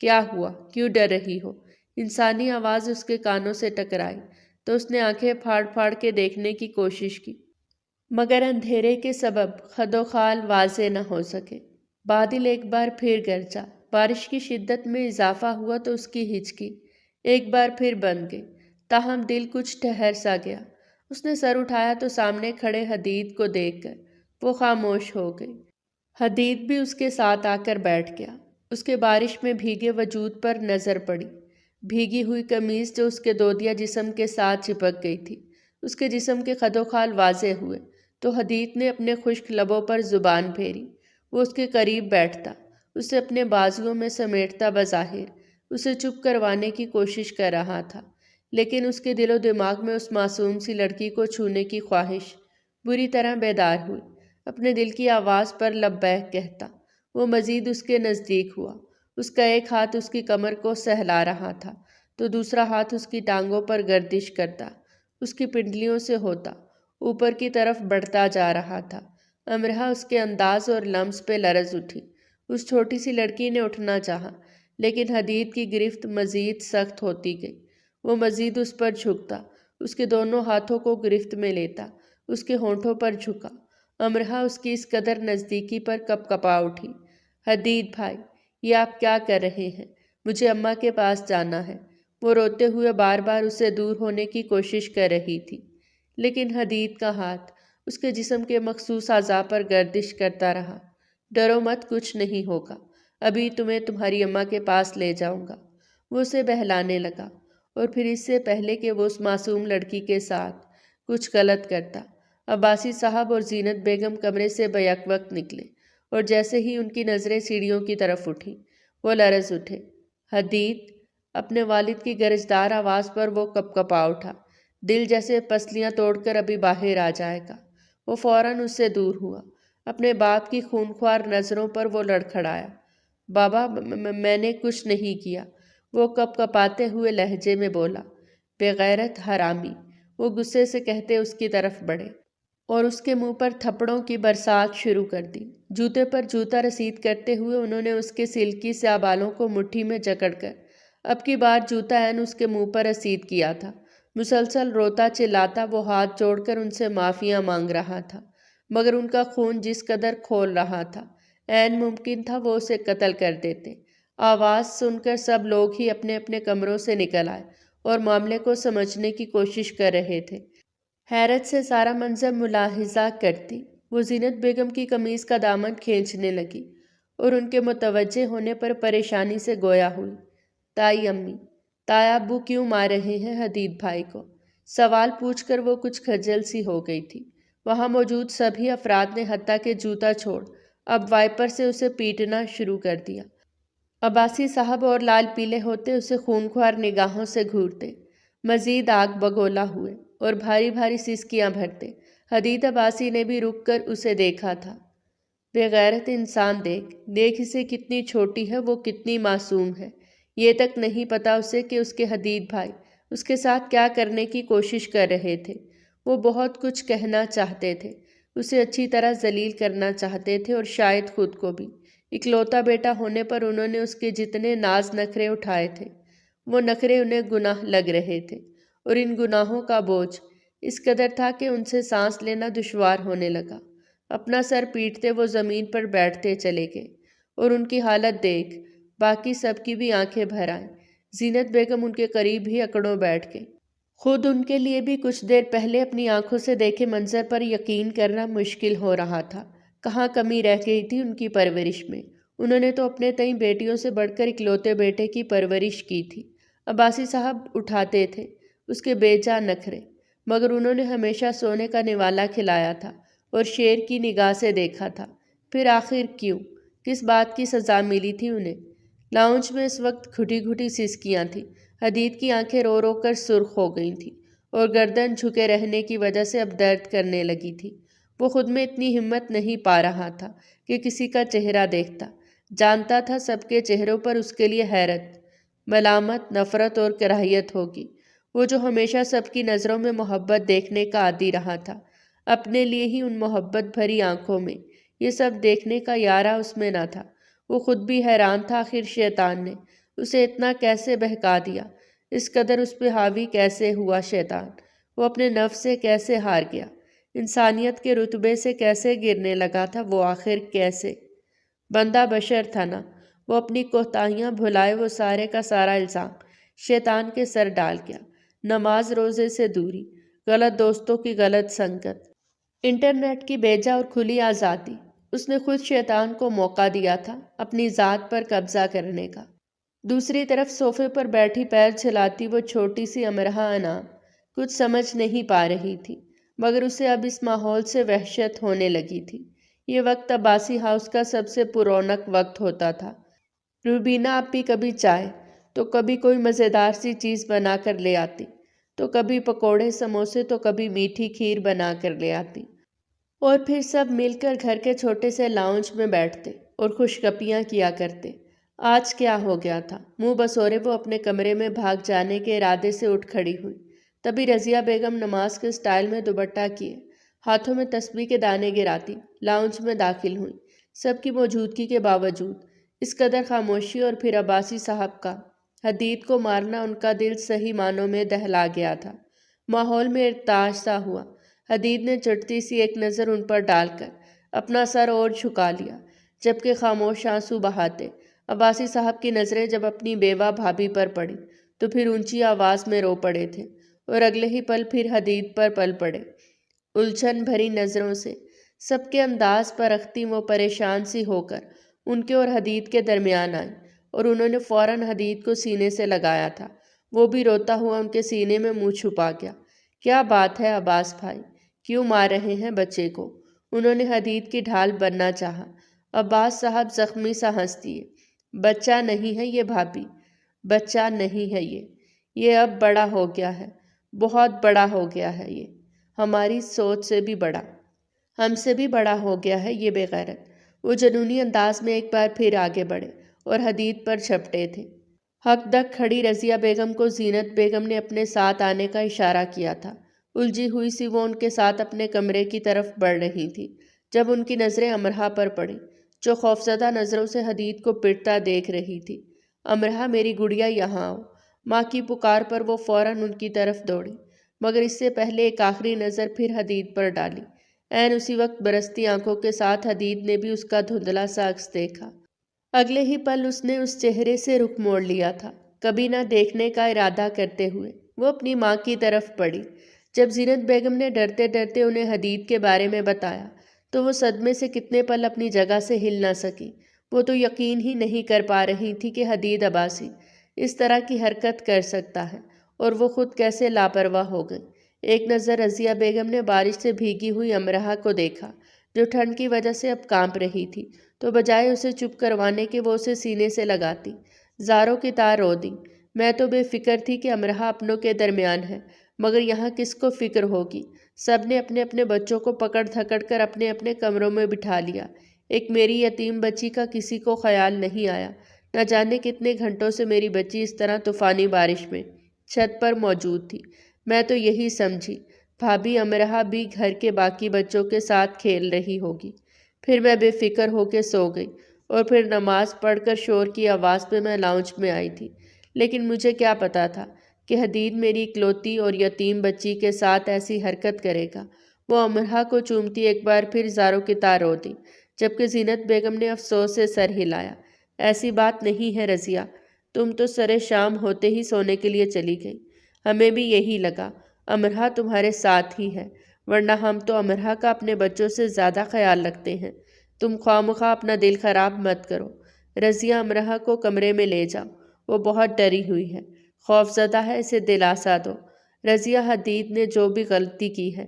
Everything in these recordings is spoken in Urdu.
کیا ہوا؟ کیوں ڈر رہی ہو؟ انسانی آواز اس کے کانوں سے ٹکرائی تو اس نے آنکھیں پھاڑ پھاڑ کے دیکھنے کی کوشش کی، مگر اندھیرے کے سبب خد و خال واضح نہ ہو سکے۔ بادل ایک بار پھر گرجا، بارش کی شدت میں اضافہ ہوا تو اس کی ہچکی ایک بار پھر بند گئی، تاہم دل کچھ ٹھہر سا گیا۔ اس نے سر اٹھایا تو سامنے کھڑے حدید کو دیکھ کر وہ خاموش ہو گئی۔ حدید بھی اس کے ساتھ آ کر بیٹھ گیا۔ اس کے بارش میں بھیگے وجود پر نظر پڑی، بھیگی ہوئی قمیض جو اس کے دودیا جسم کے ساتھ چپک گئی تھی۔ اس کے جسم کے خد و خال واضح ہوئے تو حدید نے اپنے خشک لبوں پر زبان پھیری۔ وہ اس کے قریب بیٹھتا، اسے اپنے بازوؤں میں سمیٹتا، بظاہر اسے چپ کروانے کی کوشش کر رہا تھا، لیکن اس کے دل و دماغ میں اس معصوم سی لڑکی کو چھونے کی خواہش بری طرح بیدار ہوئی۔ اپنے دل کی آواز پر لبیک کہتا وہ مزید اس کے نزدیک ہوا۔ اس کا ایک ہاتھ اس کی کمر کو سہلا رہا تھا تو دوسرا ہاتھ اس کی ٹانگوں پر گردش کرتا، اس کی پنڈلیوں سے ہوتا اوپر کی طرف بڑھتا جا رہا تھا۔ امرہ اس کے انداز اور لمس پہ لرز اٹھی۔ اس چھوٹی سی لڑکی نے اٹھنا چاہا، لیکن حدید کی گرفت مزید سخت ہوتی گئی۔ وہ مزید اس پر جھکتا، اس کے دونوں ہاتھوں کو گرفت میں لیتا، اس کے ہونٹوں پر جھکا۔ امرہ اس کی اس قدر نزدیکی پر کپ کپا اٹھی۔ حدید بھائی، یہ آپ کیا کر رہے ہیں؟ مجھے اماں کے پاس جانا ہے۔ وہ روتے ہوئے بار بار اسے دور ہونے کی کوشش کر رہی تھی، لیکن حدید کا ہاتھ اس کے جسم کے مخصوص اعضاء پر گردش کرتا رہا۔ ڈرو مت، کچھ نہیں ہوگا، ابھی تمہیں تمہاری اماں کے پاس لے جاؤں گا۔ وہ اسے بہلانے لگا، اور پھر اس سے پہلے کہ وہ اس معصوم لڑکی کے ساتھ کچھ غلط کرتا، عباسی صاحب اور زینت بیگم کمرے سے بیک وقت نکلے، اور جیسے ہی ان کی نظریں سیڑھیوں کی طرف اٹھیں وہ لرز اٹھے۔ حدید! اپنے والد کی گرجدار آواز پر وہ کپ کپا اٹھا، دل جیسے پسلیاں توڑ کر ابھی باہر آ جائے گا۔ وہ فوراً اس سے دور ہوا۔ اپنے باپ کی خونخوار نظروں پر وہ لڑکھڑایا۔ بابا، میں نے کچھ نہیں کیا، وہ کپ کپاتے ہوئے لہجے میں بولا۔ بے غیرت حرامی! وہ غصے سے کہتے اس کی طرف بڑھے اور اس کے منہ پر تھپڑوں کی برسات شروع کر دی۔ جوتے پر جوتا رسید کرتے ہوئے انہوں نے اس کے سلکی سیاہ بالوں کو مٹھی میں جکڑ کر اب کی بار جوتا عین اس کے منہ پر رسید کیا تھا۔ مسلسل روتا چلاتا وہ ہاتھ جوڑ کر ان سے معافیاں مانگ رہا تھا، مگر ان کا خون جس قدر کھول رہا تھا، عین ممکن تھا وہ اسے قتل کر دیتے۔ آواز سن کر سب لوگ ہی اپنے اپنے کمروں سے نکل آئے اور معاملے کو سمجھنے کی کوشش کر رہے تھے۔ حیرت سے سارا منظر ملاحظہ کرتی وہ زینت بیگم کی قمیض کا دامن کھینچنے لگی اور ان کے متوجہ ہونے پر پریشانی سے گویا ہوئی۔ تائی امی، تایا ابو کیوں مار رہے ہیں حدید بھائی کو؟ سوال پوچھ کر وہ کچھ خجل سی ہو گئی تھی۔ وہاں موجود سبھی افراد نے حتیٰ کہ جوتا چھوڑ اب وائپر سے اسے پیٹنا شروع کر دیا۔ عباسی صاحب اور لال پیلے ہوتے اسے خونخوار نگاہوں سے گھورتے، مزید آگ بگولا ہوئے اور بھاری بھاری سسکیاں بھرتے۔ حدید عباسی نے بھی رک کر اسے دیکھا تھا۔ بے غیرت انسان، دیکھ اسے کتنی چھوٹی ہے، وہ کتنی معصوم ہے۔ یہ تک نہیں پتا اسے کہ اس کے حدید بھائی اس کے ساتھ کیا کرنے کی کوشش کر رہے تھے۔ وہ بہت کچھ کہنا چاہتے تھے، اسے اچھی طرح ذلیل کرنا چاہتے تھے، اور شاید خود کو بھی۔ اکلوتا بیٹا ہونے پر انہوں نے اس کے جتنے ناز نخرے اٹھائے تھے، وہ نخرے انہیں گناہ لگ رہے تھے، اور ان گناہوں کا بوجھ اس قدر تھا کہ ان سے سانس لینا دشوار ہونے لگا۔ اپنا سر پیٹتے وہ زمین پر بیٹھتے چلے گئے، اور ان کی حالت دیکھ باقی سب کی بھی آنکھیں بھر آئیں۔ زینت بیگم ان کے قریب ہی اکڑوں بیٹھ گئی۔ خود ان کے لیے بھی کچھ دیر پہلے اپنی آنکھوں سے دیکھے منظر پر یقین کرنا مشکل ہو رہا تھا۔ کہاں کمی رہ گئی تھی ان کی پرورش میں؟ انہوں نے تو اپنے تئیں بیٹیوں سے بڑھ کر اکلوتے بیٹے کی پرورش کی تھی۔ عباسی صاحب اٹھاتے تھے اس کے بے جا نخرے، مگر انہوں نے ہمیشہ سونے کا نوالا کھلایا تھا اور شیر کی نگاہ سے دیکھا تھا۔ پھر آخر کیوں؟ کس بات کی سزا ملی تھی انہیں؟ لاؤنج میں اس وقت گھٹی گھٹی سسکیاں تھیں۔ حدید کی آنکھیں رو رو کر سرخ ہو گئی تھیں اور گردن جھکے رہنے کی وجہ سے اب درد کرنے لگی تھی۔ وہ خود میں اتنی ہمت نہیں پا رہا تھا کہ کسی کا چہرہ دیکھتا۔ جانتا تھا سب کے چہروں پر اس کے لیے حیرت، ملامت، نفرت اور کراہیت ہوگی۔ وہ جو ہمیشہ سب کی نظروں میں محبت دیکھنے کا عادی رہا تھا، اپنے لیے ہی ان محبت بھری آنکھوں میں یہ سب دیکھنے کا یارہ اس میں نہ تھا۔ وہ خود بھی حیران تھا، آخر شیطان نے اسے اتنا کیسے بہکا دیا؟ اس قدر اس پہ حاوی کیسے ہوا شیطان؟ وہ اپنے نفس سے کیسے ہار گیا؟ انسانیت کے رتبے سے کیسے گرنے لگا تھا وہ؟ آخر کیسے؟ بندہ بشر تھا نا، وہ اپنی کوتاہیاں بھلائے وہ سارے کا سارا الزام شیطان کے سر ڈال گیا۔ نماز روزے سے دوری، غلط دوستوں کی غلط سنگت، انٹرنیٹ کی بیجا اور کھلی آزادی، اس نے خود شیطان کو موقع دیا تھا اپنی ذات پر قبضہ کرنے کا۔ دوسری طرف صوفے پر بیٹھی پیر چلاتی وہ چھوٹی سی امرہا انعام کچھ سمجھ نہیں پا رہی تھی، مگر اسے اب اس ماحول سے وحشت ہونے لگی تھی۔ یہ وقت عباسی ہاؤس کا سب سے پررونق وقت ہوتا تھا۔ روبینہ اب بھی کبھی چائے تو کبھی کوئی مزیدار سی چیز بنا کر لے آتی، تو کبھی پکوڑے سموسے تو کبھی میٹھی کھیر بنا کر لے آتی، اور پھر سب مل کر گھر کے چھوٹے سے لاؤنج میں بیٹھتے اور خوش گپیاں کیا کرتے۔ آج کیا ہو گیا تھا؟ منہ بسورے وہ اپنے کمرے میں بھاگ جانے کے ارادے سے اٹھ کھڑی ہوئی، تبھی رضیہ بیگم نماز کے سٹائل میں دوپٹہ کیے ہاتھوں میں تسبیح کے دانے گراتی لاؤنج میں داخل ہوئی۔ سب کی موجودگی کے باوجود اس قدر خاموشی، اور پھر عباسی صاحب کا حدید کو مارنا ان کا دل صحیح معنوں میں دہلا گیا تھا۔ ماحول میں ارتعاش سا ہوا۔ حدید نے چٹتی سی ایک نظر ان پر ڈال کر اپنا سر اور جھکا لیا، جبکہ خاموش آنسو بہاتے عباسی صاحب کی نظریں جب اپنی بیوہ بھابھی پر پڑی تو پھر اونچی آواز میں رو پڑے تھے، اور اگلے ہی پل پھر حدید پر پل پڑے۔ الجھن بھری نظروں سے سب کے انداز پر رکھتی وہ پریشان سی ہو کر ان کے اور حدید کے درمیان آئی، اور انہوں نے فوراً حدید کو سینے سے لگایا تھا۔ وہ بھی روتا ہوا ان کے سینے میں منہ چھپا گیا۔ کیا بات ہے عباس بھائی، کیوں مار رہے ہیں بچے کو؟ انہوں نے حدید کی ڈھال بننا چاہا۔ عباس صاحب زخمی سا ہنس دیے۔ بچہ نہیں ہے یہ بھابھی، بچہ نہیں ہے یہ اب بڑا ہو گیا ہے، بہت بڑا ہو گیا ہے، یہ ہماری سوچ سے بھی بڑا، ہم سے بھی بڑا ہو گیا ہے یہ بے غیرت۔ وہ جنونی انداز میں ایک بار پھر آگے بڑھے اور حدید پر جھپٹے تھے۔ حق دق کھڑی رضیہ بیگم کو زینت بیگم نے اپنے ساتھ آنے کا اشارہ کیا تھا۔ الجھی ہوئی سی وہ ان کے ساتھ اپنے کمرے کی طرف بڑھ رہی تھی جب ان کی نظریں امرہا پر پڑیں، جو خوفزدہ نظروں سے حدید کو پٹتا دیکھ رہی تھی۔ امرہا میری گڑیا یہاں آؤ۔ ماں کی پکار پر وہ فوراً ان کی طرف دوڑی، مگر اس سے پہلے ایک آخری نظر پھر حدید پر ڈالی۔ عین اسی وقت برستی آنکھوں کے ساتھ حدید نے بھی اس کا دھندلا سا عکس دیکھا۔ اگلے ہی پل اس نے اس چہرے سے رخ موڑ لیا تھا، کبھی نہ دیکھنے کا ارادہ کرتے ہوئے وہ اپنی ماں کی طرف پڑھی۔ جب زینت بیگم نے ڈرتے ڈرتے انہیں حدید کے بارے میں بتایا تو وہ صدمے سے کتنے پل اپنی جگہ سے ہل نہ سکی۔ وہ تو یقین ہی نہیں کر پا رہی تھی کہ حدید عباسی اس طرح کی حرکت کر سکتا ہے، اور وہ خود کیسے لاپرواہ ہو گئی۔ ایک نظر رضیہ بیگم نے بارش سے بھیگی ہوئی امرہا کو دیکھا، جو ٹھنڈ کی وجہ سے اب کانپ رہی تھی، تو بجائے اسے چپ کروانے کے وہ اسے سینے سے لگاتی زاروں کی طرح رو دی۔ میں تو بے فکر تھی کہ امرہا اپنوں کے درمیان ہے، مگر یہاں کس کو فکر ہوگی؟ سب نے اپنے اپنے بچوں کو پکڑ دھکڑ کر اپنے اپنے کمروں میں بٹھا لیا۔ ایک میری یتیم بچی کا کسی کو خیال نہیں آیا۔ نہ جانے کتنے گھنٹوں سے میری بچی اس طرح طوفانی بارش میں چھت پر موجود تھی۔ میں تو یہی سمجھی بھابھی امرہا بھی گھر کے باقی بچوں کے ساتھ کھیل رہی ہوگی۔ پھر میں بے فکر ہو کے سو گئی، اور پھر نماز پڑھ کر شور کی آواز پہ میں لاؤنج میں آئی تھی۔ لیکن مجھے کیا پتا تھا کہ حدید میری اکلوتی اور یتیم بچی کے ساتھ ایسی حرکت کرے گا۔ وہ امرہا کو چومتی ایک بار پھر زاروں کی طرح رو دی، جبکہ زینت بیگم نے افسوس سے سر ہلایا۔ ایسی بات نہیں ہے رضیہ، تم تو سرے شام ہوتے ہی سونے کے لیے چلی گئی۔ ہمیں بھی یہی لگا امرہا تمہارے ساتھ ہی ہے، ورنہ ہم تو امرہا کا اپنے بچوں سے زیادہ خیال رکھتے ہیں۔ تم خواہ اپنا دل خراب مت کرو۔ رضیہ امرہا کو کمرے میں لے جاؤ، وہ بہت ڈری ہوئی ہے، خوف زدہ ہے، اسے دلاسا دو۔ رضیہ، حدید نے جو بھی غلطی کی ہے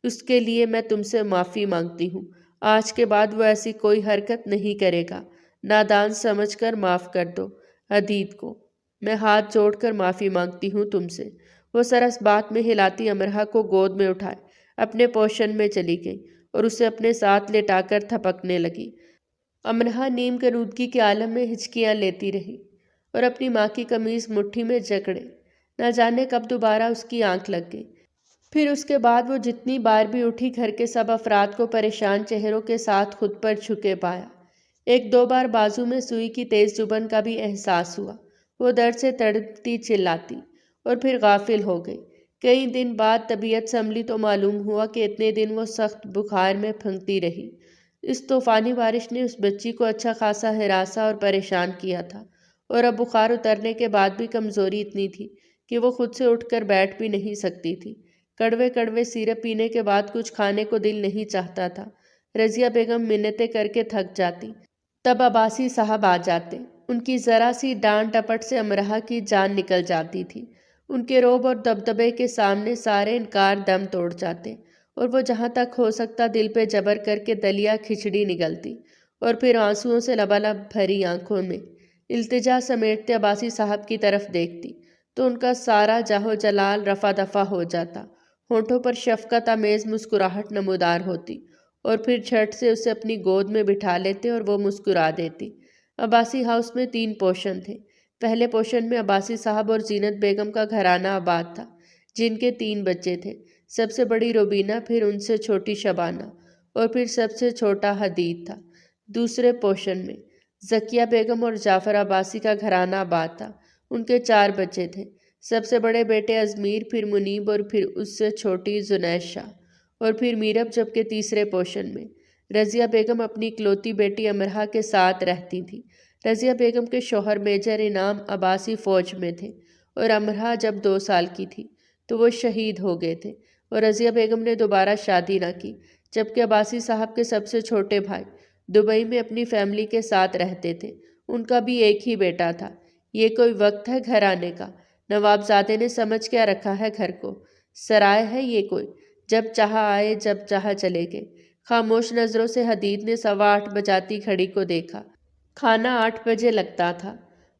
اس کے لیے میں تم سے معافی مانگتی ہوں۔ آج کے بعد وہ ایسی کوئی حرکت نہیں کرے گا۔ نادان سمجھ کر معاف کر دو حدید کو۔ میں ہاتھ جوڑ کر معافی مانگتی ہوں تم سے۔ وہ سر اس بات میں ہلاتی امرہا کو گود میں اٹھائے اپنے پوشن میں چلی گئی اور اسے اپنے ساتھ لٹا کر تھپکنے لگی۔ امرہا نیم کنودگی کے عالم میں ہچکیاں لیتی رہی اور اپنی ماں کی قمیض مٹھی میں جکڑے۔ نہ جانے کب دوبارہ اس کی آنکھ لگ گئی۔ پھر اس کے بعد وہ جتنی بار بھی اٹھی گھر کے سب افراد کو پریشان چہروں کے ساتھ خود پر جھکے پایا۔ ایک دو بار بازو میں سوئی کی تیز چبھن کا بھی احساس ہوا۔ وہ درد سے تڑپتی چلاتی اور پھر غافل ہو گئی۔ کئی دن بعد طبیعت سنبھلی تو معلوم ہوا کہ اتنے دن وہ سخت بخار میں پھنکتی رہی۔ اس طوفانی بارش نے اس بچی کو اچھا خاصا ہراساں اور پریشان کیا تھا، اور اب بخار اترنے کے بعد بھی کمزوری اتنی تھی کہ وہ خود سے اٹھ کر بیٹھ بھی نہیں سکتی تھی۔ کڑوے کڑوے سیرپ پینے کے بعد کچھ کھانے کو دل نہیں چاہتا تھا۔ رضیہ بیگم منتیں کر کے تھک جاتی، تب عباسی صاحب آ جاتے۔ ان کی ذرا سی ڈانٹ ٹپٹ سے امرہا کی جان نکل جاتی تھی۔ ان کے رعب اور دبدبے کے سامنے سارے انکار دم توڑ جاتے، اور وہ جہاں تک ہو سکتا دل پہ جبر کر کے دلیا کھچڑی نگلتی، اور پھر آنسوؤں سے لبالب بھری آنکھوں میں التجا سمیٹتے عباسی صاحب کی طرف دیکھتی تو ان کا سارا جاہ و جلال رفع دفع ہو جاتا، ہونٹوں پر شفقت آمیز مسکراہٹ نمودار ہوتی، اور پھر جھٹ سے اسے اپنی گود میں بٹھا لیتے اور وہ مسکرا دیتی۔ عباسی ہاؤس میں 3 پوشن تھے۔ پہلے پوشن میں عباسی صاحب اور زینت بیگم کا گھرانہ آباد تھا، جن کے 3 بچے تھے۔ سب سے بڑی روبینہ، پھر ان سے چھوٹی شبانہ، اور پھر سب سے چھوٹا حدید تھا۔ دوسرے پوشن میں ذکیہ بیگم اور جعفر عباسی کا گھرانہ آباد تھا۔ ان کے 4 بچے تھے۔ سب سے بڑے بیٹے ازمیر، پھر منیب، اور پھر اس سے چھوٹی زنید شاہ، اور پھر میرب، جبکہ تیسرے پوشن میں رضیہ بیگم اپنی اکلوتی بیٹی امرہا کے ساتھ رہتی تھی۔ رضیہ بیگم کے شوہر میجر انعام عباسی فوج میں تھے، اور امرہا جب 2 سال کی تھی تو وہ شہید ہو گئے تھے، اور رضیہ بیگم نے دوبارہ شادی نہ کی، جبکہ عباسی صاحب کے سب سے چھوٹے بھائی دبئی میں اپنی فیملی کے ساتھ رہتے تھے۔ ان کا بھی ایک ہی بیٹا تھا۔ یہ کوئی وقت ہے گھر آنے کا؟ نوابزادے نے سمجھ کیا رکھا ہے گھر کو؟ سرائے ہے یہ کوئی؟ جب چاہا آئے، جب چاہا چلے گئے۔ خاموش نظروں سے حدید نے 8:15 بجاتی گھڑی کو دیکھا۔ کھانا 8 بجے لگتا تھا،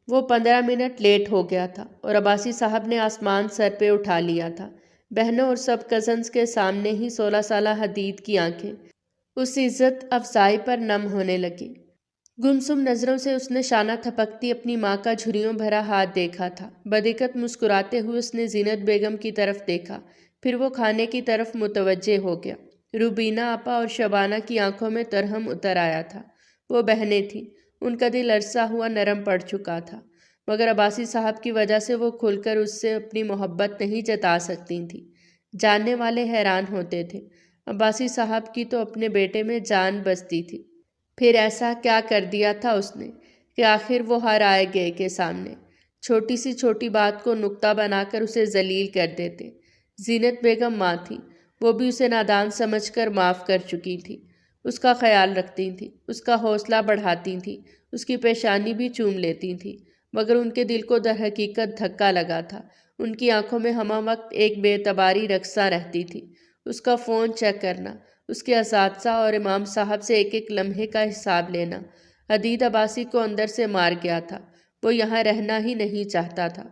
وہ 15 منٹ لیٹ ہو گیا تھا، اور عباسی صاحب نے آسمان سر پہ اٹھا لیا تھا۔ بہنوں اور سب کزنز کے سامنے ہی 16 سالہ حدید کی آنکھیں اس عزت افزائی پر نم ہونے لگیں۔ گمسم نظروں سے اس نے شانہ تھپکتی اپنی ماں کا جھریوں بھرا ہاتھ دیکھا تھا۔ بدقت مسکراتے ہوئے اس نے زینت بیگم کی طرف دیکھا، پھر وہ کھانے کی طرف متوجہ ہو گیا۔ روبینہ آپا اور شبانہ کی آنکھوں میں ترہم اتر آیا تھا۔ وہ بہنیں تھیں، ان کا دل عرصہ ہوا نرم پڑ چکا تھا، مگر عباسی صاحب کی وجہ سے وہ کھل کر اس سے اپنی محبت نہیں جتا سکتی تھیں۔ جاننے والے حیران ہوتے تھے۔ عباسی صاحب کی تو اپنے بیٹے میں جان بستی تھی، پھر ایسا کیا کر دیا تھا اس نے کہ آخر وہ ہر آئے گئے کے سامنے چھوٹی سی چھوٹی بات کو نکتہ بنا کر اسے ذلیل کر دیتے۔ زینت بیگم ماں تھی، وہ بھی اسے نادان سمجھ کر معاف کر چکی تھی، اس کا خیال رکھتی تھیں، اس کا حوصلہ بڑھاتی تھیں، اس کی پیشانی بھی چوم لیتی تھیں، مگر ان کے دل کو در حقیقت دھکا لگا تھا۔ ان کی آنکھوں میں ہمہ وقت ایک بے اعتباری رقصہ رہتی تھی۔ اس کا فون چیک کرنا، اس کے اساتذہ اور امام صاحب سے ایک ایک لمحے کا حساب لینا۔ حدید عباسی کو اندر سے مار گیا تھا۔ وہ یہاں رہنا ہی نہیں چاہتا تھا۔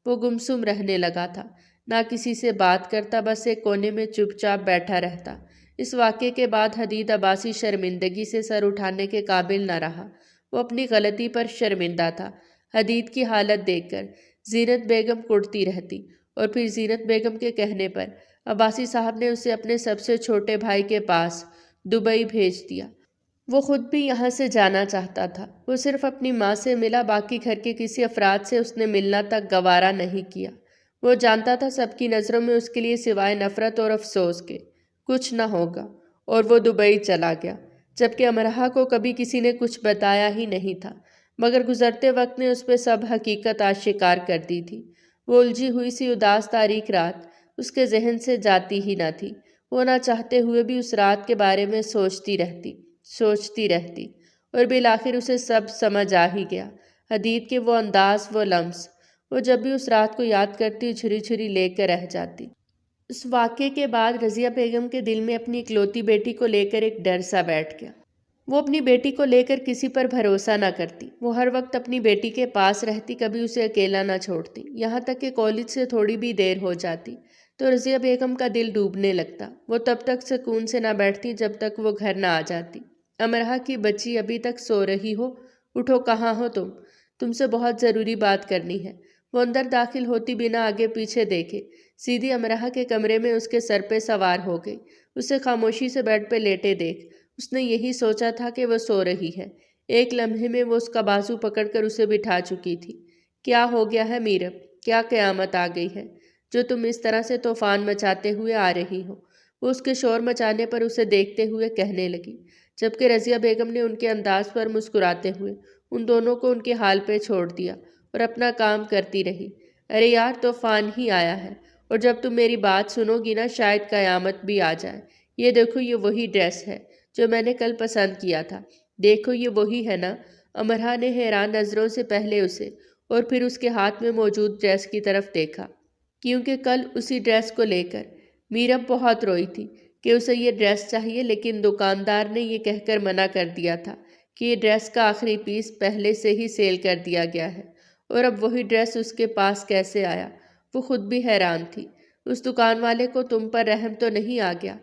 وہ گمسم رہنے لگا تھا، نہ کسی سے بات کرتا، بس ایک کونے میں چپ چاپ بیٹھا رہتا۔ اس واقعے کے بعد حدید عباسی شرمندگی سے سر اٹھانے کے قابل نہ رہا۔ وہ اپنی غلطی پر شرمندہ تھا۔ حدید کی حالت دیکھ کر زینت بیگم کڑتی رہتی، اور پھر زینت بیگم کے کہنے پر عباسی صاحب نے اسے اپنے سب سے چھوٹے بھائی کے پاس دبئی بھیج دیا۔ وہ خود بھی یہاں سے جانا چاہتا تھا۔ وہ صرف اپنی ماں سے ملا، باقی گھر کے کسی افراد سے اس نے ملنا تک گوارا نہیں کیا۔ وہ جانتا تھا سب کی نظروں میں اس کے لیے سوائے نفرت اور افسوس کے کچھ نہ ہوگا، اور وہ دبئی چلا گیا، جبکہ امرہا کو کبھی کسی نے کچھ بتایا ہی نہیں تھا، مگر گزرتے وقت نے اس پہ سب حقیقت آشکار کر دی تھی۔ وہ الجھی ہوئی سی اداس تاریک رات اس کے ذہن سے جاتی ہی نہ تھی۔ وہ نہ چاہتے ہوئے بھی اس رات کے بارے میں سوچتی رہتی، اور بالآخر اسے سب سمجھ آ ہی گیا۔ حدید کے وہ انداز، وہ لمس، وہ جب بھی اس رات کو یاد کرتی جھری جھری لے کر رہ جاتی۔ اس واقعے کے بعد رضیہ بیگم کے دل میں اپنی اکلوتی بیٹی کو لے کر ایک ڈر سا بیٹھ گیا۔ وہ اپنی بیٹی کو لے کر کسی پر بھروسہ نہ کرتی۔ وہ ہر وقت اپنی بیٹی کے پاس رہتی، کبھی اسے اکیلا نہ چھوڑتی۔ یہاں تک کہ کالج سے تھوڑی بھی دیر ہو جاتی تو رضیہ بیگم کا دل ڈوبنے لگتا۔ وہ تب تک سکون سے نہ بیٹھتی جب تک وہ گھر نہ آ جاتی۔ امرہا کی بچی، ابھی تک سو رہی ہو؟ اٹھو، کہاں ہو تم سے بہت ضروری بات کرنی ہے۔ وہ اندر داخل ہوتی بنا آگے پیچھے دیکھے سیدھی امرہا کے کمرے میں اس کے سر پہ سوار ہو گئی۔ اسے خاموشی سے بیڈ پہ لیٹے دیکھ اس نے یہی سوچا تھا کہ وہ سو رہی ہے۔ ایک لمحے میں وہ اس کا بازو پکڑ کر اسے بٹھا چکی تھی۔ کیا ہو گیا ہے میرب؟ کیا قیامت آ گئی ہے جو تم اس طرح سے طوفان مچاتے ہوئے آ رہی ہو؟ وہ اس کے شور مچانے پر اسے دیکھتے ہوئے کہنے لگی، جبکہ رضیہ بیگم نے ان کے انداز پر مسکراتے ہوئے ان دونوں کو ان کے حال پہ چھوڑ دیا اور اپنا کام کرتی رہی۔ ارے یار، طوفان ہی آیا ہے، اور جب تم میری بات سنو گی نا شاید قیامت بھی آ جائے۔ یہ دیکھو، یہ وہی ڈریس ہے جو میں نے کل پسند کیا تھا۔ دیکھو، یہ وہی ہے نا؟ امرا نے حیران نظروں سے پہلے اسے اور پھر اس کے ہاتھ میں موجود ڈریس کی طرف دیکھا، کیونکہ کل اسی ڈریس کو لے کر میرب بہت روئی تھی کہ اسے یہ ڈریس چاہیے، لیکن دکاندار نے یہ کہہ کر منع کر دیا تھا کہ یہ ڈریس کا آخری پیس پہلے سے ہی سیل کر دیا گیا ہے، اور اب وہی ڈریس اس کے پاس کیسے آیا؟ وہ خود بھی حیران تھی۔ اس دکان والے کو تم پر رحم تو نہیں آ گیا؟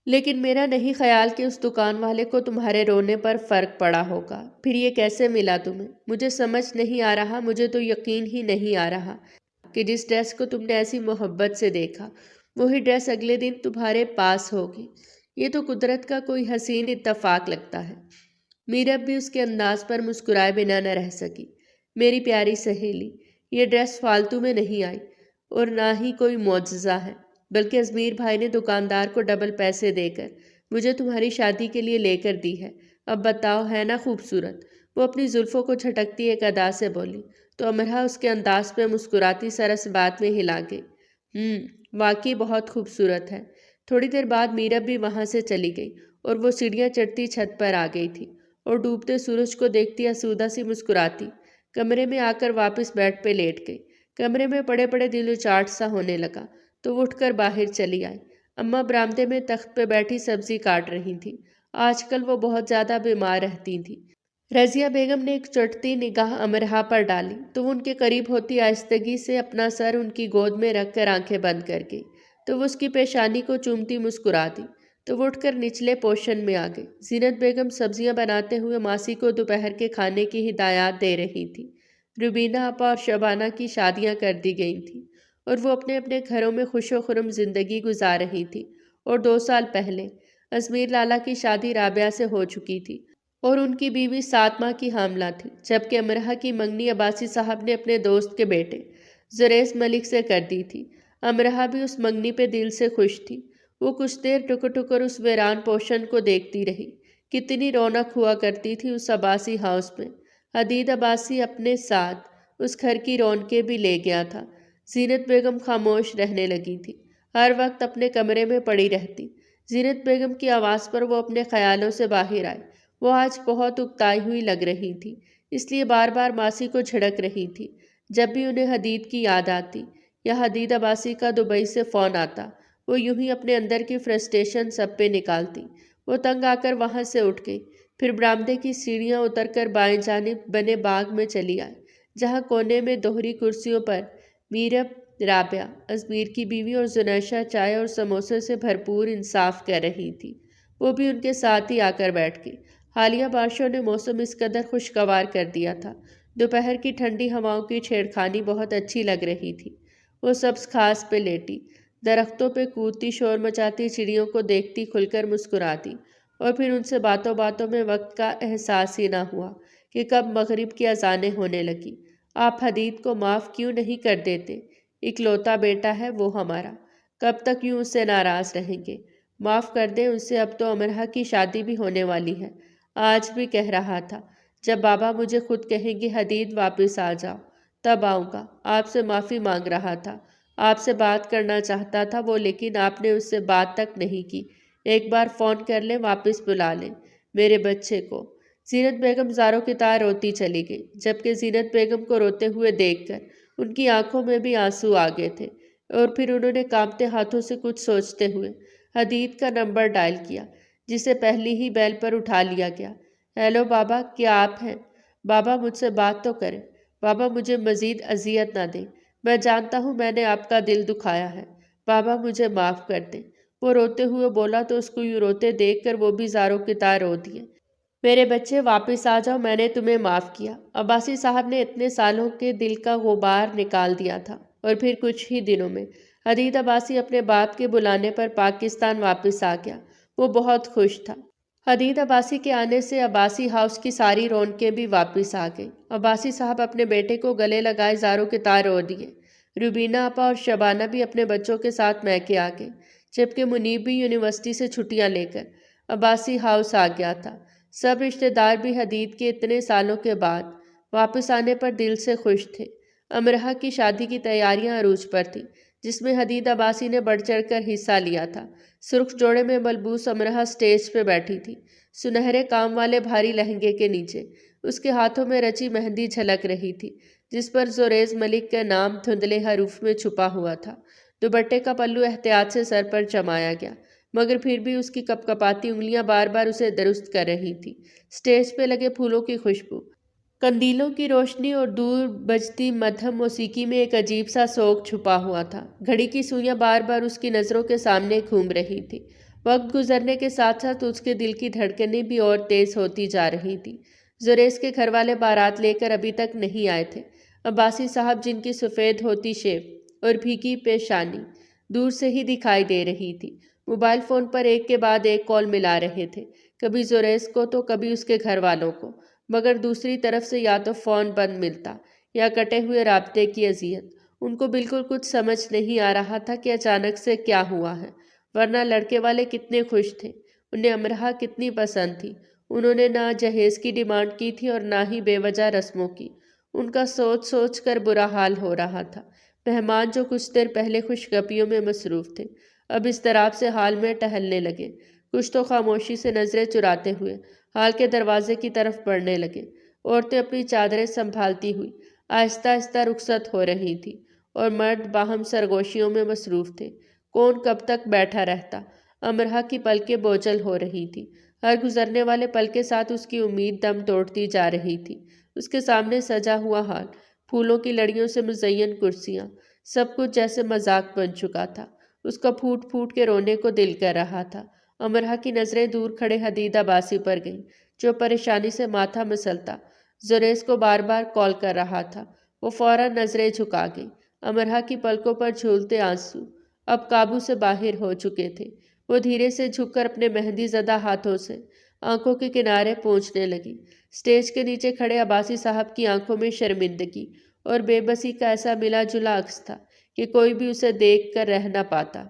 لیکن میرا نہیں خیال کہ اس دکان والے کو تمہارے رونے پر فرق پڑا ہوگا۔ پھر یہ کیسے ملا تمہیں؟ مجھے سمجھ نہیں آ رہا، مجھے تو یقین ہی نہیں آ رہا کہ جس ڈریس کو تم نے ایسی محبت سے دیکھا وہی ڈریس اگلے دن تمہارے پاس ہوگی۔ یہ تو قدرت کا کوئی حسین اتفاق لگتا ہے۔ میرب بھی اس کے انداز پر مسکرائے بنا نہ رہ سکی۔ میری پیاری سہیلی، یہ ڈریس فالتو میں نہیں آئی اور نہ ہی کوئی معجزہ ہے، بلکہ ازمیر بھائی نے دکاندار کو ڈبل پیسے دے کر مجھے تمہاری شادی کے لیے لے کر دی ہے۔ اب بتاؤ، ہے نا خوبصورت؟ وہ اپنی زلفوں کو جھٹکتی ایک ادا سے بولی تو امرا اس کے انداز پہ مسکراتی سر اس بات میں ہلا گئی۔ واقعی بہت خوبصورت ہے۔ تھوڑی دیر بعد میرب بھی وہاں سے چلی گئی اور وہ سیڑھیاں چڑھتی چھت پر آ گئی تھی اور ڈوبتے سورج کو دیکھتی آسودہ سی مسکراتی کمرے میں آ کر واپس بیڈ پہ لیٹ گئی۔ کمرے میں پڑے پڑے دل اچاٹ سا ہونے لگا تو وہ اٹھ کر باہر چلی آئی۔ اماں برآمدے میں تخت پہ بیٹھی سبزی کاٹ رہی تھی۔ آج کل وہ بہت زیادہ بیمار رہتی تھی۔ رضیہ بیگم نے ایک چٹتی نگاہ امرا پر ڈالی تو وہ ان کے قریب ہوتی آہستگی سے اپنا سر ان کی گود میں رکھ کر آنکھیں بند کر گئی تو وہ اس کی پیشانی کو چومتی مسکرا دی تو وہ اٹھ کر نچلے پوشن میں آ گئی۔ زینت بیگم سبزیاں بناتے ہوئے ماسی کو دوپہر کے کھانے کی ہدایات دے رہی تھی۔ روبینہ آپا اور شبانہ کی شادیاں کر دی گئی تھیں اور وہ اپنے اپنے گھروں میں خوش و خرم زندگی گزار رہی تھی، اور 2 سال پہلے ازمیر لالا کی شادی رابعہ سے ہو چکی تھی اور ان کی بیوی 7 ماہ کی حاملہ تھی، جبکہ امرا کی منگنی عباسی صاحب نے اپنے دوست کے بیٹے زریس ملک سے کر دی تھی۔ امرا بھی اس منگنی پہ دل سے خوش تھی۔ وہ کچھ دیر ٹک ٹک کر اس ویران پوشن کو دیکھتی رہی۔ کتنی رونق ہوا کرتی تھی اس عباسی ہاؤس میں۔ حدید عباسی اپنے ساتھ اس گھر کی رونقیں بھی لے گیا تھا۔ زینت بیگم خاموش رہنے لگی تھی، ہر وقت اپنے کمرے میں پڑی رہتی۔ زینت بیگم کی آواز پر وہ اپنے خیالوں سے باہر آئی۔ وہ آج بہت اکتائی ہوئی لگ رہی تھی، اس لیے بار بار ماسی کو جھڑک رہی تھی۔ جب بھی انہیں حدید کی یاد آتی یا حدید عباسی کا دبئی سے فون آتا، وہ یوں ہی اپنے اندر کی فرسٹریشن سب پہ نکالتی۔ وہ تنگ آ کر وہاں سے اٹھ گئی، پھر برآمدے کی سیڑھیاں اتر کر بائیں جانب بنے باغ میں چلی آئی، جہاں کونے میں دوہری کرسیوں پر میرب، رابعہ، ازمیر کی بیوی اور زنیشہ چائے اور سموسے سے بھرپور انصاف کر رہی تھی۔ وہ بھی ان کے ساتھ ہی آ کر بیٹھ گئی۔ حالیہ بارشوں نے موسم اس قدر خوشگوار کر دیا تھا۔ دوپہر کی ٹھنڈی ہواؤں کی چھیڑخانی بہت اچھی لگ رہی تھی۔ وہ سبز گھاس پہ لیٹی، درختوں پہ کودتی شور مچاتی چڑیوں کو دیکھتی کھل کر مسکراتی، اور پھر ان سے باتوں باتوں میں وقت کا احساس ہی نہ ہوا کہ کب مغرب کی اذانیں ہونے لگی۔ آپ حدید کو معاف کیوں نہیں کر دیتے؟ اکلوتا بیٹا ہے وہ ہمارا، کب تک یوں اسے ناراض رہیں گے؟ معاف کر دیں اسے، اب تو امرا کی شادی بھی ہونے والی ہے۔ آج بھی کہہ رہا تھا جب بابا مجھے خود کہیں گے حدید واپس آ جاؤ تب آؤں گا۔ آپ سے معافی مانگ رہا تھا، آپ سے بات کرنا چاہتا تھا وہ، لیکن آپ نے اس سے بات تک نہیں کی۔ ایک بار فون کر لیں، واپس بلا لیں میرے بچے کو۔ زینت بیگم زاروں کی طرح روتی چلی گئی، جبکہ زینت بیگم کو روتے ہوئے دیکھ کر ان کی آنکھوں میں بھی آنسو آ گئے تھے، اور پھر انہوں نے کانپتے ہاتھوں سے کچھ سوچتے ہوئے حدید کا نمبر ڈائل کیا، جسے پہلی ہی بیل پر اٹھا لیا گیا۔ ہیلو بابا، کیا آپ ہیں؟ بابا مجھ سے بات تو کریں۔ بابا مجھے مزید اذیت نہ دیں، میں جانتا ہوں میں نے آپ کا دل دکھایا ہے، بابا مجھے معاف کر دیں۔ وہ روتے ہوئے بولا تو اس کو یوں روتے دیکھ کر وہ بھی زاروں کی طرح رو دیے۔ میرے بچے واپس آ جاؤ، میں نے تمہیں معاف کیا۔ عباسی صاحب نے اتنے سالوں کے دل کا غبار نکال دیا تھا، اور پھر کچھ ہی دنوں میں حدید عباسی اپنے باپ کے بلانے پر پاکستان واپس آ گیا۔ وہ بہت خوش تھا۔ حدید عباسی کے آنے سے عباسی ہاؤس کی ساری رونقیں بھی واپس آ گئی۔ عباسی صاحب اپنے بیٹے کو گلے لگائے زاروں کے تار رو دیے۔ روبینہ آپا اور شبانہ بھی اپنے بچوں کے ساتھ میکے آ گئے، جبکہ منیب بھی یونیورسٹی سے چھٹیاں لے کر عباسی ہاؤس آ گیا تھا۔ سب رشتہ دار بھی حدید کے اتنے سالوں کے بعد واپس آنے پر دل سے خوش تھے۔ امرہا کی شادی کی تیاریاں عروج پر تھیں، جس میں حدید عباسی نے بڑھ چڑھ کر حصہ لیا تھا۔ سرخ جوڑے میں ملبوس امرہا سٹیج پہ بیٹھی تھی، سنہرے کام والے بھاری لہنگے کے نیچے اس کے ہاتھوں میں رچی مہندی جھلک رہی تھی، جس پر زوریز ملک کا نام دھندلے حروف میں چھپا ہوا تھا۔ دوپٹے کا پلو احتیاط سے سر پر جمایا گیا، مگر پھر بھی اس کی کپکپاتی انگلیاں بار بار اسے درست کر رہی تھی۔ سٹیج پہ لگے پھولوں کی خوشبو، قندیلوں کی روشنی اور دور بجتی مدھم موسیقی میں ایک عجیب سا سوگ چھپا ہوا تھا۔ گھڑی کی سوئیاں بار بار اس کی نظروں کے سامنے گھوم رہی تھی۔ وقت گزرنے کے ساتھ ساتھ اس کے دل کی دھڑکنیں بھی اور تیز ہوتی جا رہی تھیں۔ زریز کے گھر والے بارات لے کر ابھی تک نہیں آئے تھے۔ عباسی صاحب، جن کی سفید ہوتی شیو اور بھیگی پیشانی دور سے ہی دکھائی دے رہی تھی، موبائل فون پر ایک کے بعد ایک کال ملا رہے تھے، کبھی زریز کو تو کبھی اس کے گھر والوں کو، مگر دوسری طرف سے یا تو فون بند ملتا یا کٹے ہوئے رابطے کی اذیت۔ ان کو بالکل کچھ سمجھ نہیں آ رہا تھا کہ اچانک سے کیا ہوا ہے، ورنہ لڑکے والے کتنے خوش تھے، انہیں امرہا کتنی پسند تھی۔ انہوں نے نہ جہیز کی ڈیمانڈ کی تھی اور نہ ہی بے وجہ رسموں کی۔ ان کا سوچ سوچ کر برا حال ہو رہا تھا۔ مہمان جو کچھ دیر پہلے خوش گپیوں میں مصروف تھے، اب اضطراب سے حال میں ٹہلنے لگے۔ کچھ تو خاموشی سے نظریں چراتے ہوئے حال کے دروازے کی طرف بڑھنے لگے۔ عورتیں اپنی چادریں سنبھالتی ہوئی آہستہ آہستہ رخصت ہو رہی تھیں اور مرد باہم سرگوشیوں میں مصروف تھے۔ کون کب تک بیٹھا رہتا؟ امرہا کی پلکیں بوجھل ہو رہی تھی۔ ہر گزرنے والے پل کے ساتھ اس کی امید دم توڑتی جا رہی تھی۔ اس کے سامنے سجا ہوا ہال، پھولوں کی لڑیوں سے مزین کرسیاں، سب کچھ جیسے مذاق بن چکا تھا۔ اس کا پھوٹ پھوٹ کے رونے کو دل کر رہا تھا۔ امرہا کی نظریں دور کھڑے حدید عباسی پر گئیں، جو پریشانی سے ماتھا مسلتا زریز کو بار بار کال کر رہا تھا۔ وہ فوراً نظریں جھکا گئی۔ امرہا کی پلکوں پر جھولتے آنسو اب قابو سے باہر ہو چکے تھے۔ وہ دھیرے سے جھک کر اپنے مہندی زدہ ہاتھوں سے آنکھوں کے کنارے پونچھنے لگی۔ سٹیج کے نیچے کھڑے عباسی صاحب کی آنکھوں میں شرمندگی اور بے بسی کا ایسا ملا جلا عکس تھا کہ کوئی بھی اسے دیکھ کر رہ نہ پاتا۔